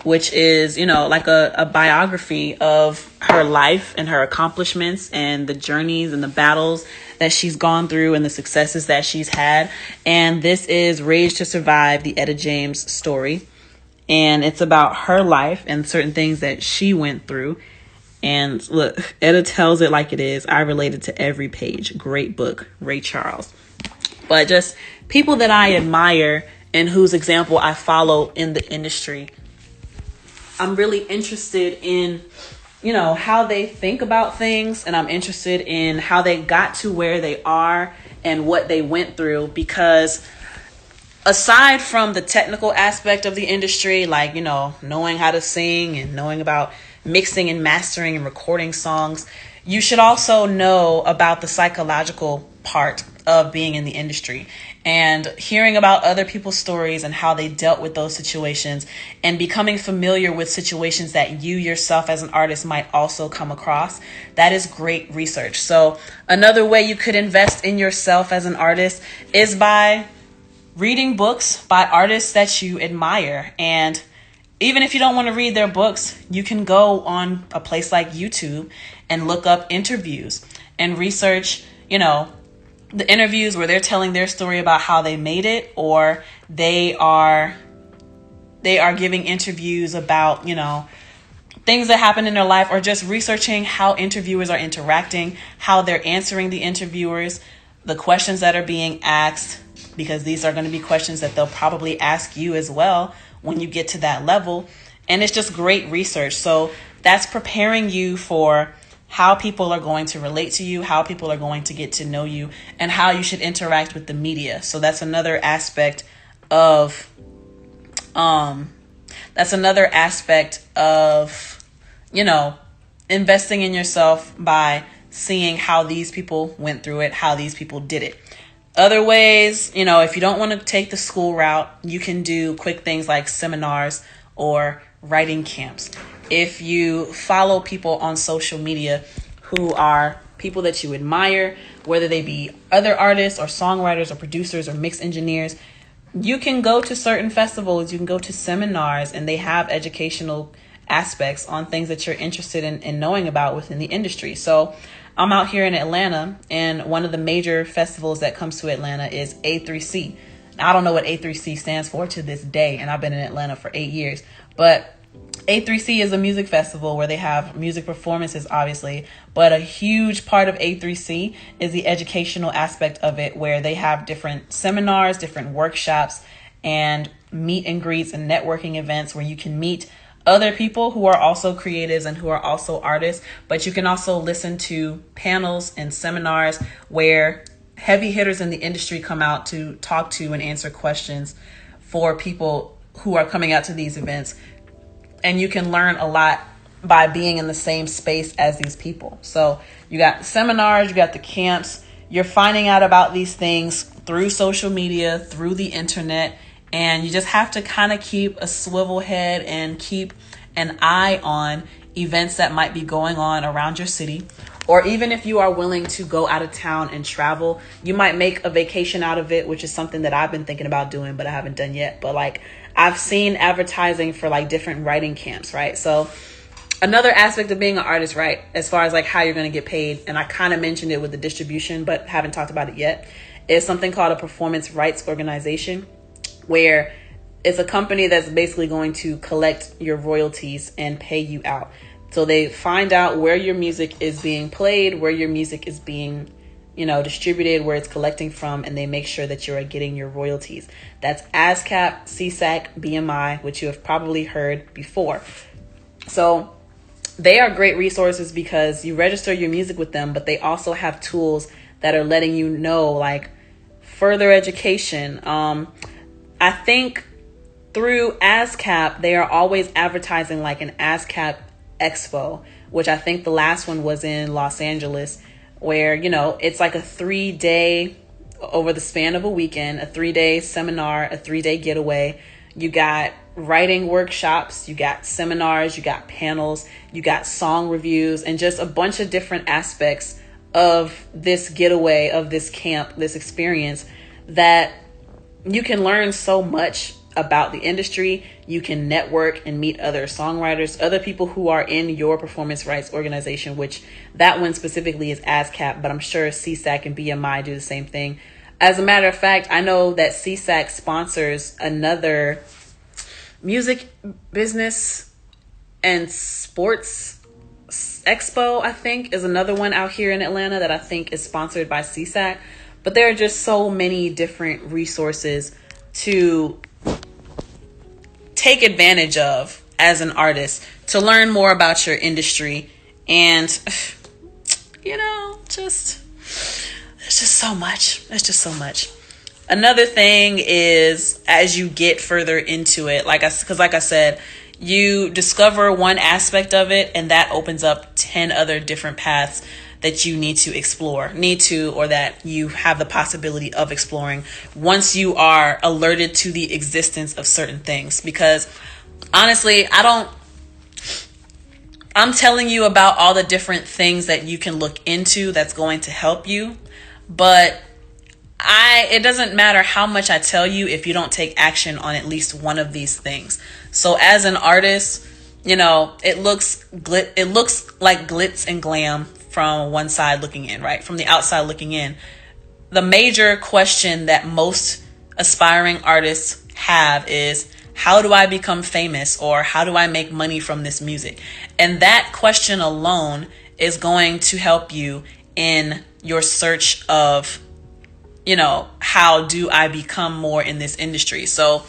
which is, like a biography of her life and her accomplishments and the journeys and the battles that she's gone through and the successes that she's had. And this is Rage to Survive, the Etta James story. And it's about her life and certain things that she went through. And look, Etta tells it like it is. I related to every page. Great book, Ray Charles. But just people that I admire and whose example I follow in the industry. I'm really interested in, how they think about things, and I'm interested in how they got to where they are and what they went through, because aside from the technical aspect of the industry, like, knowing how to sing and knowing about mixing and mastering and recording songs, you should also know about the psychological part of being in the industry and hearing about other people's stories and how they dealt with those situations and becoming familiar with situations that you yourself as an artist might also come across. That is great research. So another way you could invest in yourself as an artist is by reading books by artists that you admire. And even if you don't want to read their books, you can go on a place like YouTube and look up interviews and research, the interviews where they're telling their story about how they made it, or they are giving interviews about, things that happen in their life, or just researching how interviewers are interacting, how they're answering the interviewers, the questions that are being asked, because these are going to be questions that they'll probably ask you as well when you get to that level. And it's just great research. So that's preparing you for how people are going to relate to you, how people are going to get to know you, and how you should interact with the media. So that's another aspect of investing in yourself by seeing how these people went through it, how these people did it. Other ways, if you don't want to take the school route, you can do quick things like seminars or writing camps. If you follow people on social media who are people that you admire, whether they be other artists or songwriters or producers or mix engineers, you can go to certain festivals, you can go to seminars, and they have educational aspects on things that you're interested in knowing about within the industry. So I'm out here in Atlanta, and one of the major festivals that comes to Atlanta is A3C. Now, I don't know what A3C stands for to this day, and I've been in Atlanta for 8 years, but A3C is a music festival where they have music performances, obviously, but a huge part of A3C is the educational aspect of it, where they have different seminars, different workshops, and meet and greets and networking events where you can meet other people who are also creatives and who are also artists, but you can also listen to panels and seminars where heavy hitters in the industry come out to talk to and answer questions for people who are coming out to these events. And you can learn a lot by being in the same space as these people. So you got seminars, you got the camps, you're finding out about these things through social media, through the internet, and you just have to kind of keep a swivel head and keep an eye on events that might be going on around your city. Or even if you are willing to go out of town and travel, you might make a vacation out of it, which is something that I've been thinking about doing, but I haven't done yet. But I've seen advertising for different writing camps, right? So another aspect of being an artist, right, as far as how you're going to get paid, and I kind of mentioned it with the distribution, but haven't talked about it yet, is something called a performance rights organization, where it's a company that's basically going to collect your royalties and pay you out. So they find out where your music is being played, where your music is being, distributed, where it's collecting from, and they make sure that you're getting your royalties. That's ASCAP, CSAC, BMI, which you have probably heard before. So they are great resources because you register your music with them, but they also have tools that are letting you know, further education. I think through ASCAP, they are always advertising an ASCAP Expo, which I think the last one was in Los Angeles, where, it's a 3-day, over the span of a weekend, a 3-day seminar, a 3-day getaway. You got writing workshops, you got seminars, you got panels, you got song reviews, and just a bunch of different aspects of this getaway, of this camp, this experience, that you can learn so much about the industry. You can network and meet other songwriters, other people who are in your performance rights organization, which that one specifically is ASCAP, but I'm sure CSAC and BMI do the same thing. As a matter of fact, I know that CSAC sponsors another music business and sports expo, I think, is another one out here in Atlanta that I think is sponsored by CSAC. But there are just so many different resources to take advantage of as an artist to learn more about your industry. And, it's just so much. It's just so much. Another thing is, as you get further into it, like I said, you discover one aspect of it and that opens up 10 other different paths that you need to explore, or that you have the possibility of exploring once you are alerted to the existence of certain things. Because honestly, I'm telling you about all the different things that you can look into that's going to help you, but it doesn't matter how much I tell you if you don't take action on at least one of these things. So as an artist, it looks like glitz and glam from one side looking in, right? From the outside looking in. The major question that most aspiring artists have is, how do I become famous, or how do I make money from this music? And that question alone is going to help you in your search of, how do I become more in this industry? So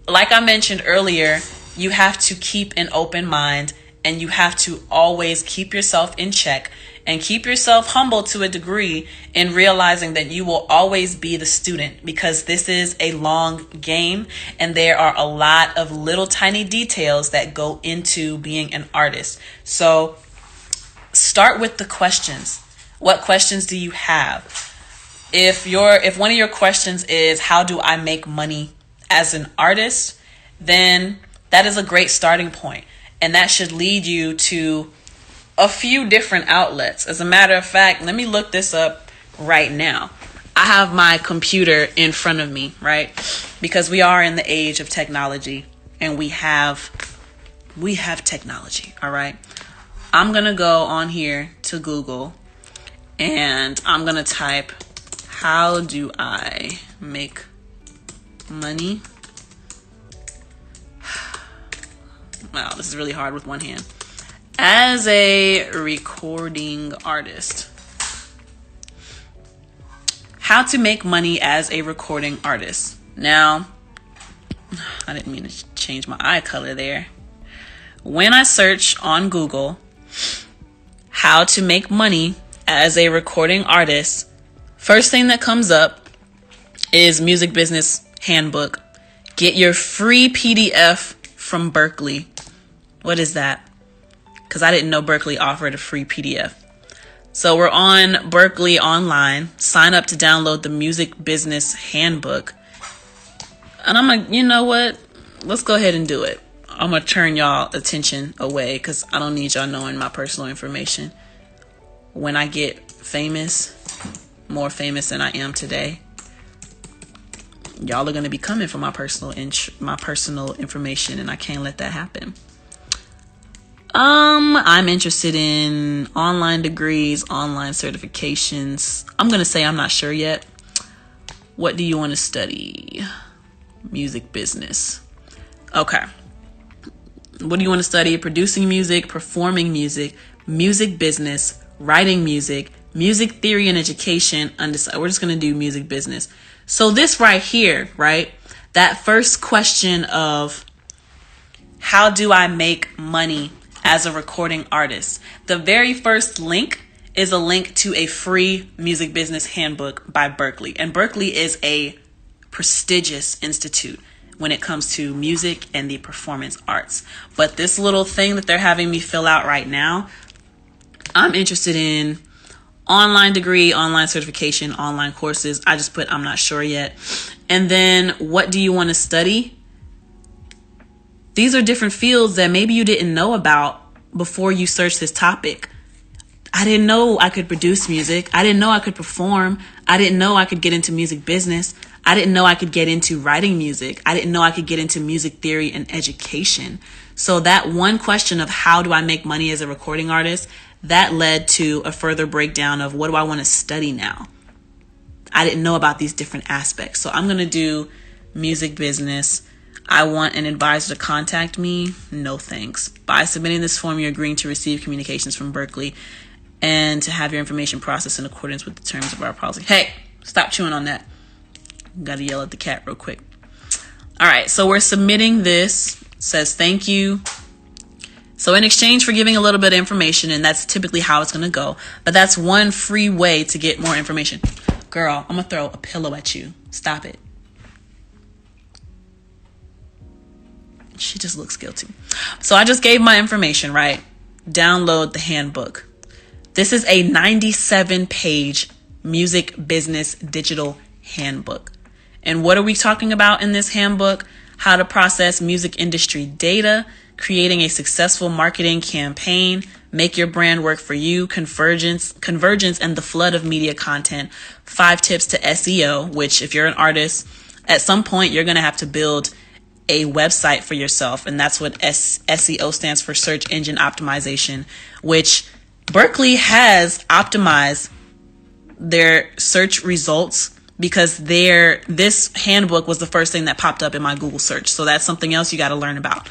like I mentioned earlier, you have to keep an open mind, and you have to always keep yourself in check and keep yourself humble to a degree in realizing that you will always be the student, because this is a long game and there are a lot of little tiny details that go into being an artist. So start with the questions. What questions do you have? If one of your questions is, how do I make money as an artist, then that is a great starting point. And that should lead you to a few different outlets. As a matter of fact, let me look this up right now. I have my computer in front of me, right? Because we are in the age of technology, and we have technology, all right? I'm going to go on here to Google, and I'm going to type, how do I make money? Wow, this is really hard with one hand. As a recording artist. How to make money as a recording artist. Now, I didn't mean to change my eye color there. When I search on Google, how to make money as a recording artist, first thing that comes up is Music Business Handbook. Get your free PDF from Berkeley. What is that? Because I didn't know Berkeley offered a free PDF. So we're on Berkeley Online. Sign up to download the Music Business Handbook. And I'm like, you know what? Let's go ahead and do it. I'm going to turn y'all attention away because I don't need y'all knowing my personal information. When I get famous, more famous than I am today, y'all are going to be coming for my personal information, and I can't let that happen. I'm interested in online degrees, online certifications. I'm going to say I'm not sure yet. What do you want to study? Music business. Okay. What do you want to study? Producing music, performing music, music business, writing music, music theory and education. We're just going to do music business. So this right here, right? That first question of how do I make money as a recording artist? The very first link is a link to a free music business handbook by Berkeley. And Berkeley is a prestigious institute when it comes to music and the performance arts. But this little thing that they're having me fill out right now, I'm interested in online degree, online certification, online courses. I just put I'm not sure yet. And then what do you want to study? These are different fields that maybe you didn't know about before you searched this topic. I didn't know I could produce music. I didn't know I could perform. I didn't know I could get into music business. I didn't know I could get into writing music. I didn't know I could get into music theory and education. So that one question of how do I make money as a recording artist, that led to a further breakdown of what do I want to study now? I didn't know about these different aspects. So I'm going to do music business. I want an advisor to contact me. No thanks. By submitting this form, you're agreeing to receive communications from Berkeley and to have your information processed in accordance with the terms of our policy. Hey, stop chewing on that. Gotta yell at the cat real quick. All right, so we're submitting this. It says thank you. So in exchange for giving a little bit of information, and that's typically how it's going to go, but that's one free way to get more information. Girl, I'm going to throw a pillow at you. Stop it. She just looks guilty. So I just gave my information, right? Download the handbook. This is a 97-page music business digital handbook. And what are we talking about in this handbook? How to process music industry data, creating a successful marketing campaign, make your brand work for you, convergence, and the flood of media content, 5 tips to SEO, which if you're an artist, at some point you're going to have to build a website for yourself. And that's what SEO stands for, search engine optimization, which Berkeley has optimized their search results because this handbook was the first thing that popped up in my Google search. So that's something else you got to learn about.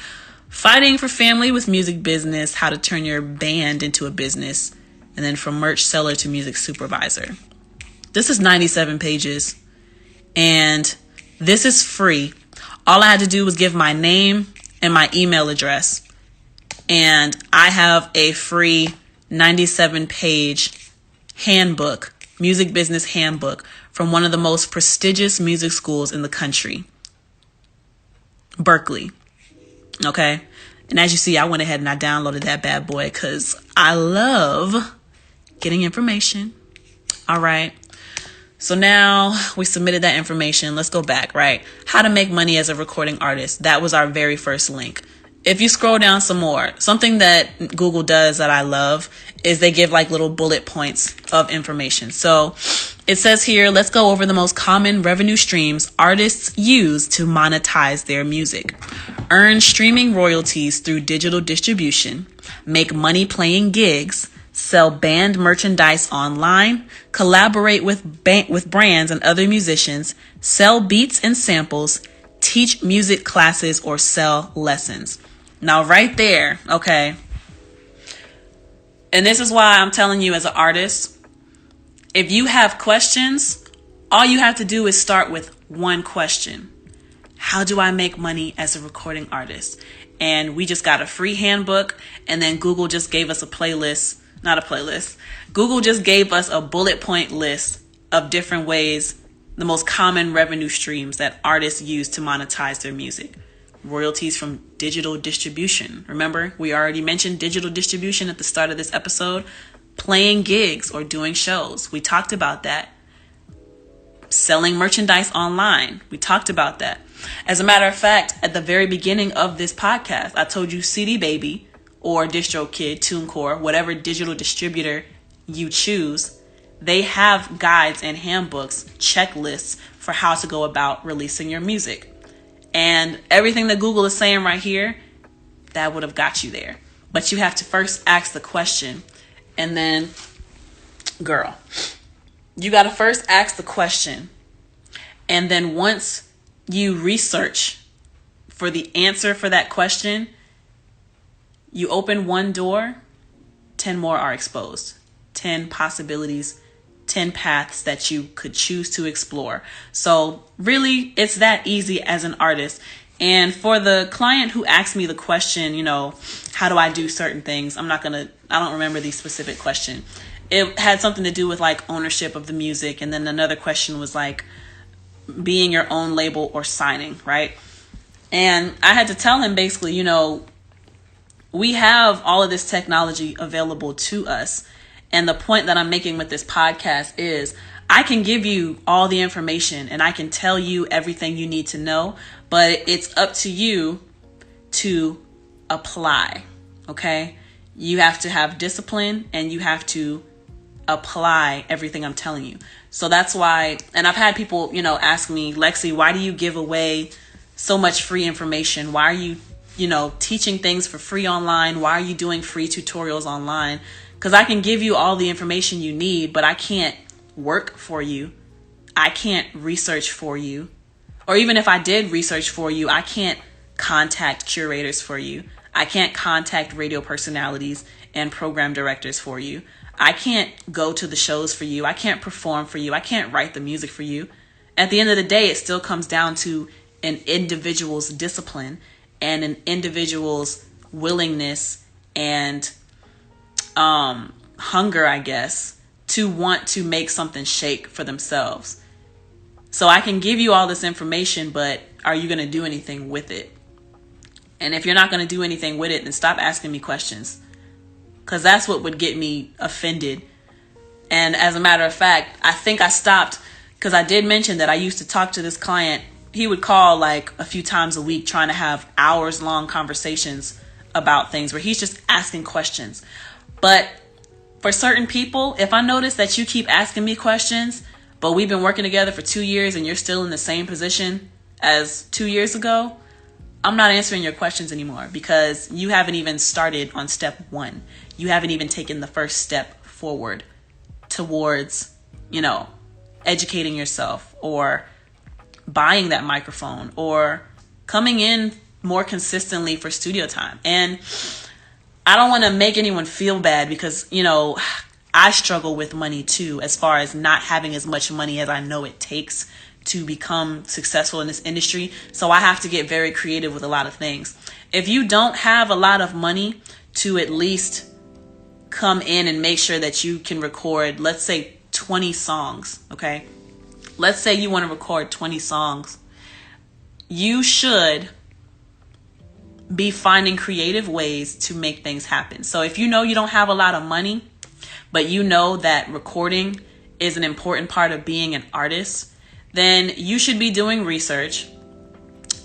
Fighting for family with music business, how to turn your band into a business, and then from merch seller to music supervisor. This is 97 pages, and this is free. All I had to do was give my name and my email address, and I have a free 97-page handbook, music business handbook, from one of the most prestigious music schools in the country, Berkeley. Okay. And as you see, I went ahead and I downloaded that bad boy because I love getting information. All right. So now we submitted that information. Let's go back, right? How to make money as a recording artist. That was our very first link. If you scroll down some more, something that Google does that I love is they give like little bullet points of information. So it says here, let's go over the most common revenue streams artists use to monetize their music. Earn streaming royalties through digital distribution, make money playing gigs, sell band merchandise online, collaborate with brands and other musicians, sell beats and samples, teach music classes, or sell lessons. Now, right there, okay. And this is why I'm telling you as an artist, if you have questions, all you have to do is start with one question. How do I make money as a recording artist? And we just got a free handbook, and then Google just gave us a playlist, not a playlist. Google just gave us a bullet point list of different ways, the most common revenue streams that artists use to monetize their music. Royalties from digital distribution. Remember, we already mentioned digital distribution at the start of this episode. Playing gigs or doing shows. We talked about that. Selling merchandise online. We talked about that. As a matter of fact, at the very beginning of this podcast, I told you CD Baby or DistroKid, TuneCore, whatever digital distributor you choose, they have guides and handbooks, checklists for how to go about releasing your music. And everything that Google is saying right here, that would have got you there. But you have to first ask the question. And then, girl, you got to first ask the question. And then once you research for the answer for that question, you open one door, 10 more are exposed. 10 possibilities, 10 paths that you could choose to explore. So really, it's that easy as an artist. And for the client who asked me the question, how do I do certain things? I don't remember the specific question. It had something to do with like ownership of the music. And then another question was like being your own label or signing, right? And I had to tell him basically, we have all of this technology available to us. And the point that I'm making with this podcast is I can give you all the information and I can tell you everything you need to know, but it's up to you to apply. Okay. You have to have discipline and you have to apply everything I'm telling you. So that's why, and I've had people, ask me, Lexi, why do you give away so much free information? Why are you, teaching things for free online? Why are you doing free tutorials online? Because I can give you all the information you need, but I can't work for you. I can't research for you. Or even if I did research for you, I can't contact curators for you. I can't contact radio personalities and program directors for you. I can't go to the shows for you. I can't perform for you. I can't write the music for you. At the end of the day, it still comes down to an individual's discipline and an individual's willingness and hunger, I guess, to want to make something shake for themselves. So I can give you all this information, but are you going to do anything with it? And if you're not going to do anything with it, then stop asking me questions, because that's what would get me offended. And as a matter of fact, I think I stopped because I did mention that I used to talk to this client. He would call like a few times a week trying to have hours long conversations about things where he's just asking questions. But for certain people, if I notice that you keep asking me questions, but we've been working together for 2 years and you're still in the same position as 2 years ago, I'm not answering your questions anymore, because you haven't even started on step 1. You haven't even taken the first step forward towards, educating yourself or buying that microphone or coming in more consistently for studio time. And I don't want to make anyone feel bad, because, I struggle with money too, as far as not having as much money as I know it takes to become successful in this industry. So I have to get very creative with a lot of things. If you don't have a lot of money to at least come in and make sure that you can record, let's say 20 songs, okay? Let's say you want to record 20 songs. You should be finding creative ways to make things happen. So if you don't have a lot of money, but you know that recording is an important part of being an artist, then you should be doing research.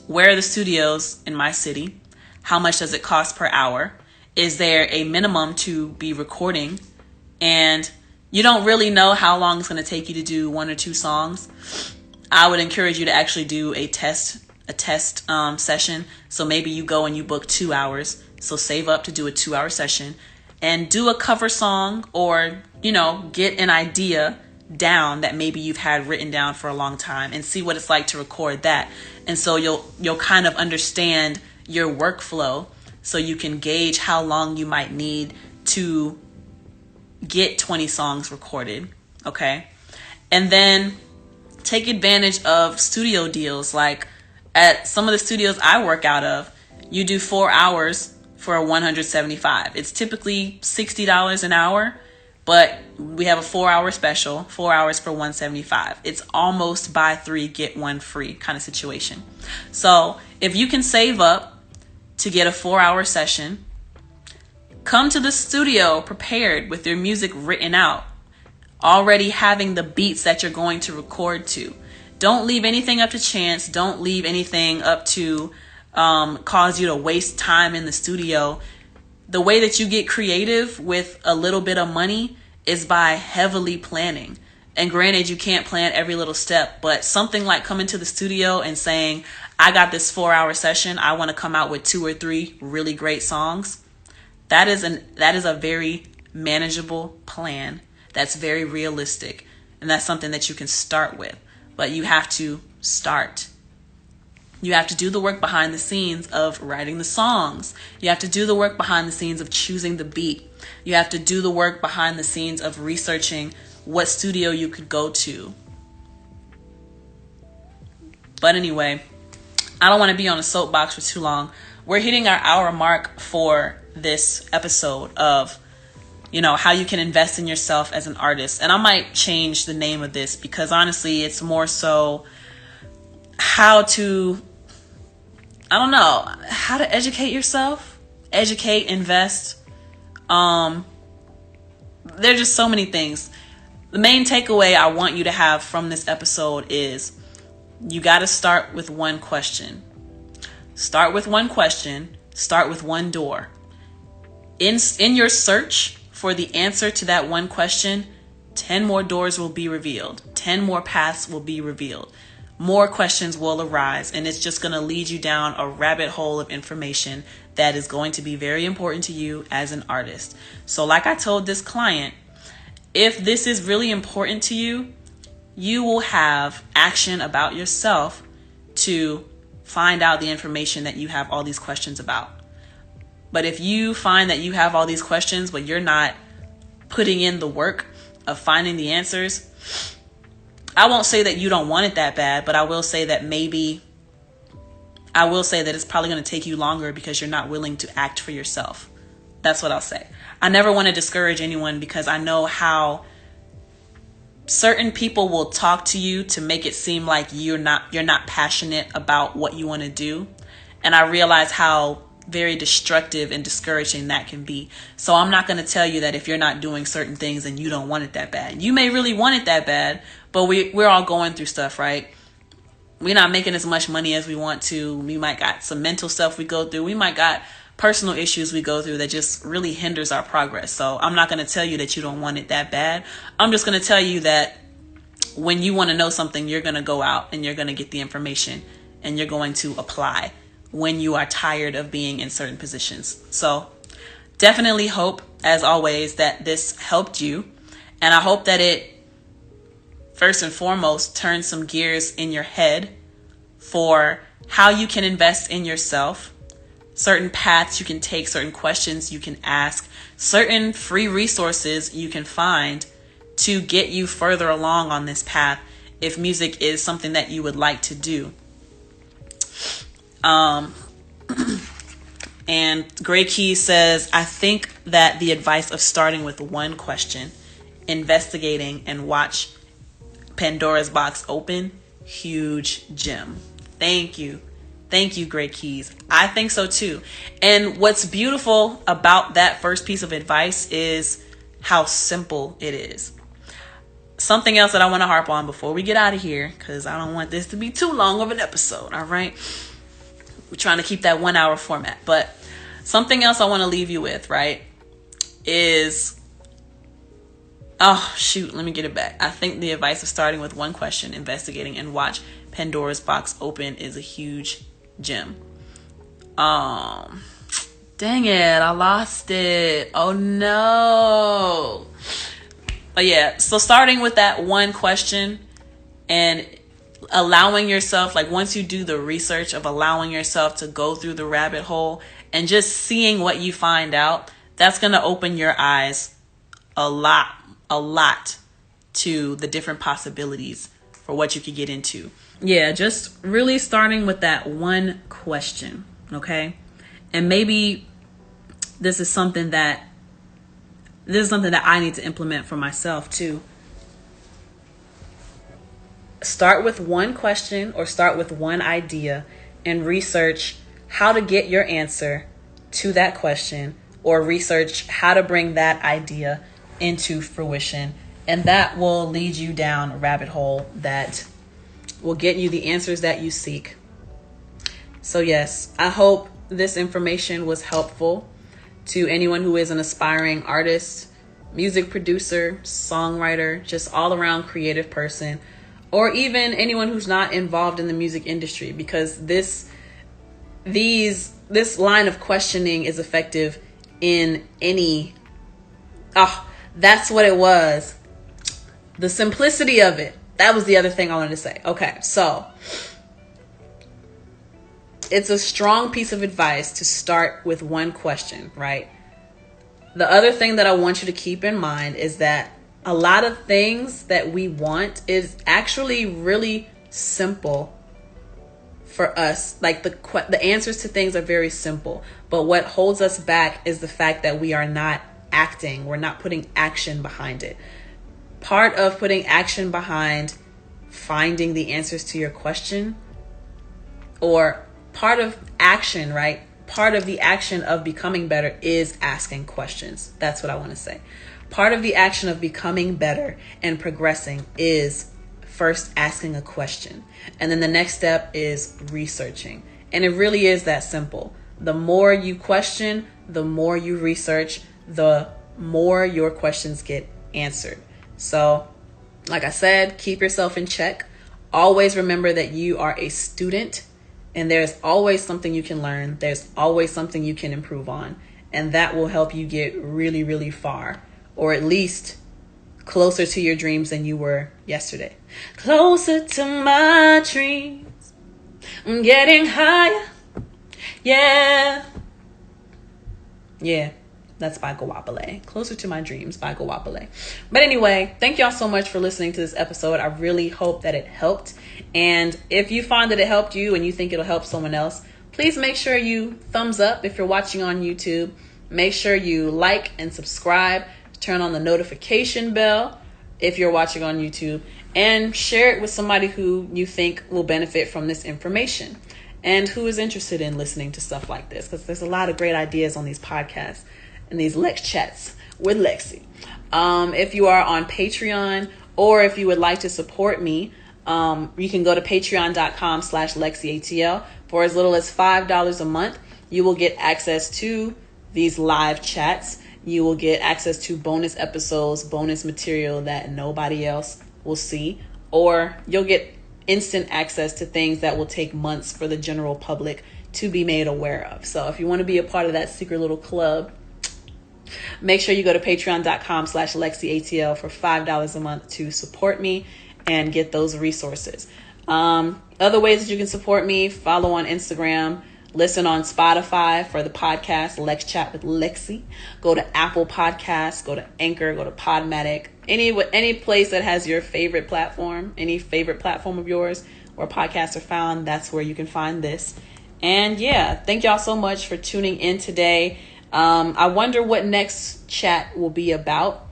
Where are the studios in my city? How much does it cost per hour? Is there a minimum to be recording? And you don't really know how long it's going to take you to do 1 or 2 songs. I would encourage you to actually do a test session. So maybe you go and you book 2 hours. So save up to do a 2-hour session and do a cover song, or, get an idea down that maybe you've had written down for a long time, and see what it's like to record that. And so you'll kind of understand your workflow, so you can gauge how long you might need to get 20 songs recorded. Okay. And then take advantage of studio deals. Like at some of the studios I work out of, you do 4 hours for $175. It's typically $60 an hour, but we have a 4-hour special, 4 hours for $175. It's almost buy 3, get 1 free kind of situation. So if you can save up to get a 4-hour session, come to the studio prepared with your music written out, already having the beats that you're going to record to. Don't leave anything up to chance. Don't leave anything up to cause you to waste time in the studio. The way that you get creative with a little bit of money is by heavily planning. And granted, you can't plan every little step, but something like coming to the studio and saying, I got this 4-hour session, I want to come out with 2 or 3 really great songs. That is a very manageable plan. That's very realistic. And that's something that you can start with. But you have to start. You have to do the work behind the scenes of writing the songs. You have to do the work behind the scenes of choosing the beat. You have to do the work behind the scenes of researching what studio you could go to. But anyway, I don't want to be on a soapbox for too long. We're hitting our hour mark for this episode of, how you can invest in yourself as an artist. And I might change the name of this, because honestly, it's more so how to educate yourself, invest. There's just so many things. The main takeaway I want you to have from this episode is you got to start with one question. Start with one question. Start with one door. In your search for the answer to that one question, 10 more doors will be revealed. 10 more paths will be revealed. More questions will arise, and it's just going to lead you down a rabbit hole of information that is going to be very important to you as an artist. So like I told this client, if this is really important to you, you will have action about yourself to find out the information that you have all these questions about. But if you find that you have all these questions, but you're not putting in the work of finding the answers, I won't say that you don't want it that bad, but I will say that it's probably going to take you longer because you're not willing to act for yourself. That's what I'll say. I never want to discourage anyone because I know how certain people will talk to you to make it seem like you're not passionate about what you want to do. And I realize how very destructive and discouraging that can be. So I'm not going to tell you that if you're not doing certain things and you don't want it that bad. You may really want it that bad, but we're all going through stuff, right? We're not making as much money as we want to. We might got some mental stuff we go through. We might got personal issues we go through that just really hinders our progress. So I'm not going to tell you that you don't want it that bad. I'm just going to tell you that when you want to know something, you're going to go out and you're going to get the information and you're going to apply when you are tired of being in certain positions. So definitely hope, as always, that this helped you. And I hope that it, first and foremost, turns some gears in your head for how you can invest in yourself, certain paths you can take, certain questions you can ask, certain free resources you can find to get you further along on this path if music is something that you would like to do. And Gray Key says, I think that the advice of starting with one question, investigating, and watch Pandora's box open, huge gem. Thank you. Thank you, Gray Keys. I think so too. And what's beautiful about that first piece of advice is how simple it is. Something else that I want to harp on before we get out of here, because I don't want this to be too long of an episode, all right? We're trying to keep that 1 hour format. But something else I want to leave you with, right, is, oh, shoot, let me get it back. I think the advice of starting with one question, investigating, and watch Pandora's box open is a huge gem. Dang it, I lost it. Oh, no. But yeah, so starting with that one question and allowing yourself, like once you do the research of allowing yourself to go through the rabbit hole and just seeing what you find out, that's going to open your eyes a lot to the different possibilities for what you could get into. Yeah, just really starting with that one question, okay? And maybe this is something that I need to implement for myself too. Start with one question or start with one idea and research how to get your answer to that question, or research how to bring that idea into fruition. And that will lead you down a rabbit hole that will get you the answers that you seek. So yes, I hope this information was helpful to anyone who is an aspiring artist, music producer, songwriter, just all around creative person, or even anyone who's not involved in the music industry, because this line of questioning is effective in any, that's what it was. The simplicity of it. That was the other thing I wanted to say. Okay, so it's a strong piece of advice to start with one question, right? The other thing that I want you to keep in mind is that a lot of things that we want is actually really simple for us. Like the answers to things are very simple, but what holds us back is the fact that we are not acting. We're not putting action behind it. Part of putting action behind finding the answers to your question, or part of action, right? Part of the action of becoming better is asking questions. That's what I want to say. Part of the action of becoming better and progressing is first asking a question. And then the next step is researching. And it really is that simple. The more you question, the more you research, the more your questions get answered. So, like I said, keep yourself in check. Always remember that you are a student and there's always something you can learn. There's always something you can improve on. And that will help you get really, really far, or at least closer to your dreams than you were yesterday. Closer to my dreams. I'm getting higher. Yeah. Yeah. That's by Guapale. Closer to My Dreams by Guapale. But anyway, thank y'all so much for listening to this episode. I really hope that it helped. And if you find that it helped you and you think it'll help someone else, please make sure you thumbs up if you're watching on YouTube. Make sure you like and subscribe. Turn on the notification bell if you're watching on YouTube. And share it with somebody who you think will benefit from this information and who is interested in listening to stuff like this. Because there's a lot of great ideas on these podcasts and these Lex Chats with Lexi. If you are on Patreon, or if you would like to support me, you can go to patreon.com/LexCATL. For as little as $5 a month, you will get access to these live chats. You will get access to bonus episodes, bonus material that nobody else will see, or you'll get instant access to things that will take months for the general public to be made aware of. So if you want to be a part of that secret little club, make sure you go to patreon.com/LexCATL for $5 a month to support me and get those resources. Other ways that you can support me: follow on Instagram, listen on Spotify for the podcast Lex Chat with Lexi. Go to Apple Podcasts, go to Anchor, go to Podmatic, any place that has your favorite platform, any favorite platform of yours where podcasts are found. That's where you can find this. And yeah, thank y'all so much for tuning in today. I wonder what next chat will be about.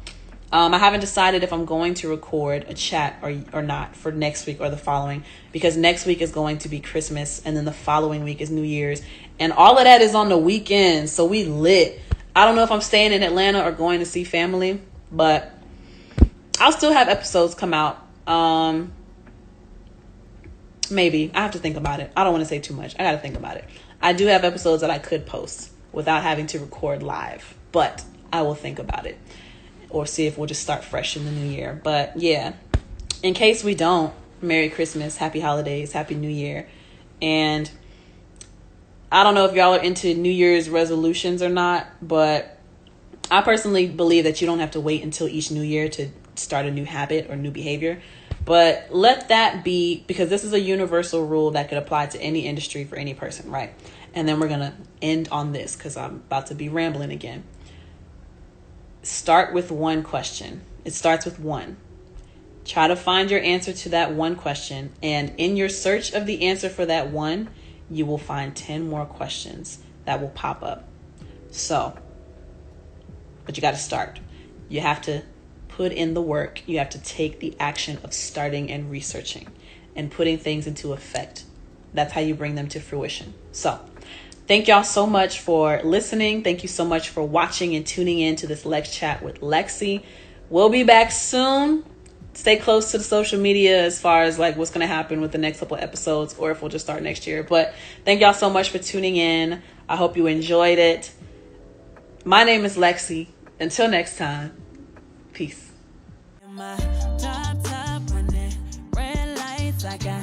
I haven't decided if I'm going to record a chat or not for next week or the following, because next week is going to be Christmas and then the following week is New Year's, and all of that is on the weekend. So we lit. I don't know if I'm staying in Atlanta or going to see family, but I'll still have episodes come out. Maybe. I have to think about it. I don't want to say too much. I got to think about it. I do have episodes that I could post without having to record live, but I will think about it, or see if we'll just start fresh in the new year. But yeah, in case we don't, Merry Christmas, Happy Holidays, Happy New Year. And I don't know if y'all are into New Year's resolutions or not, but I personally believe that you don't have to wait until each new year to start a new habit or new behavior. But let that be, because this is a universal rule that could apply to any industry for any person, right? And then we're going to end on this because I'm about to be rambling again. Start with one question. It starts with one. Try to find your answer to that one question. And in your search of the answer for that one, you will find 10 more questions that will pop up. So, but you got to start. You have to put in the work. You have to take the action of starting and researching and putting things into effect. That's how you bring them to fruition. So, thank y'all so much for listening. Thank you so much for watching and tuning in to this Lex Chat with Lexi. We'll be back soon. Stay close to the social media as far as like what's going to happen with the next couple of episodes, or if we'll just start next year. But thank y'all so much for tuning in. I hope you enjoyed it. My name is Lexi. Until next time, peace. My top, running red lights like I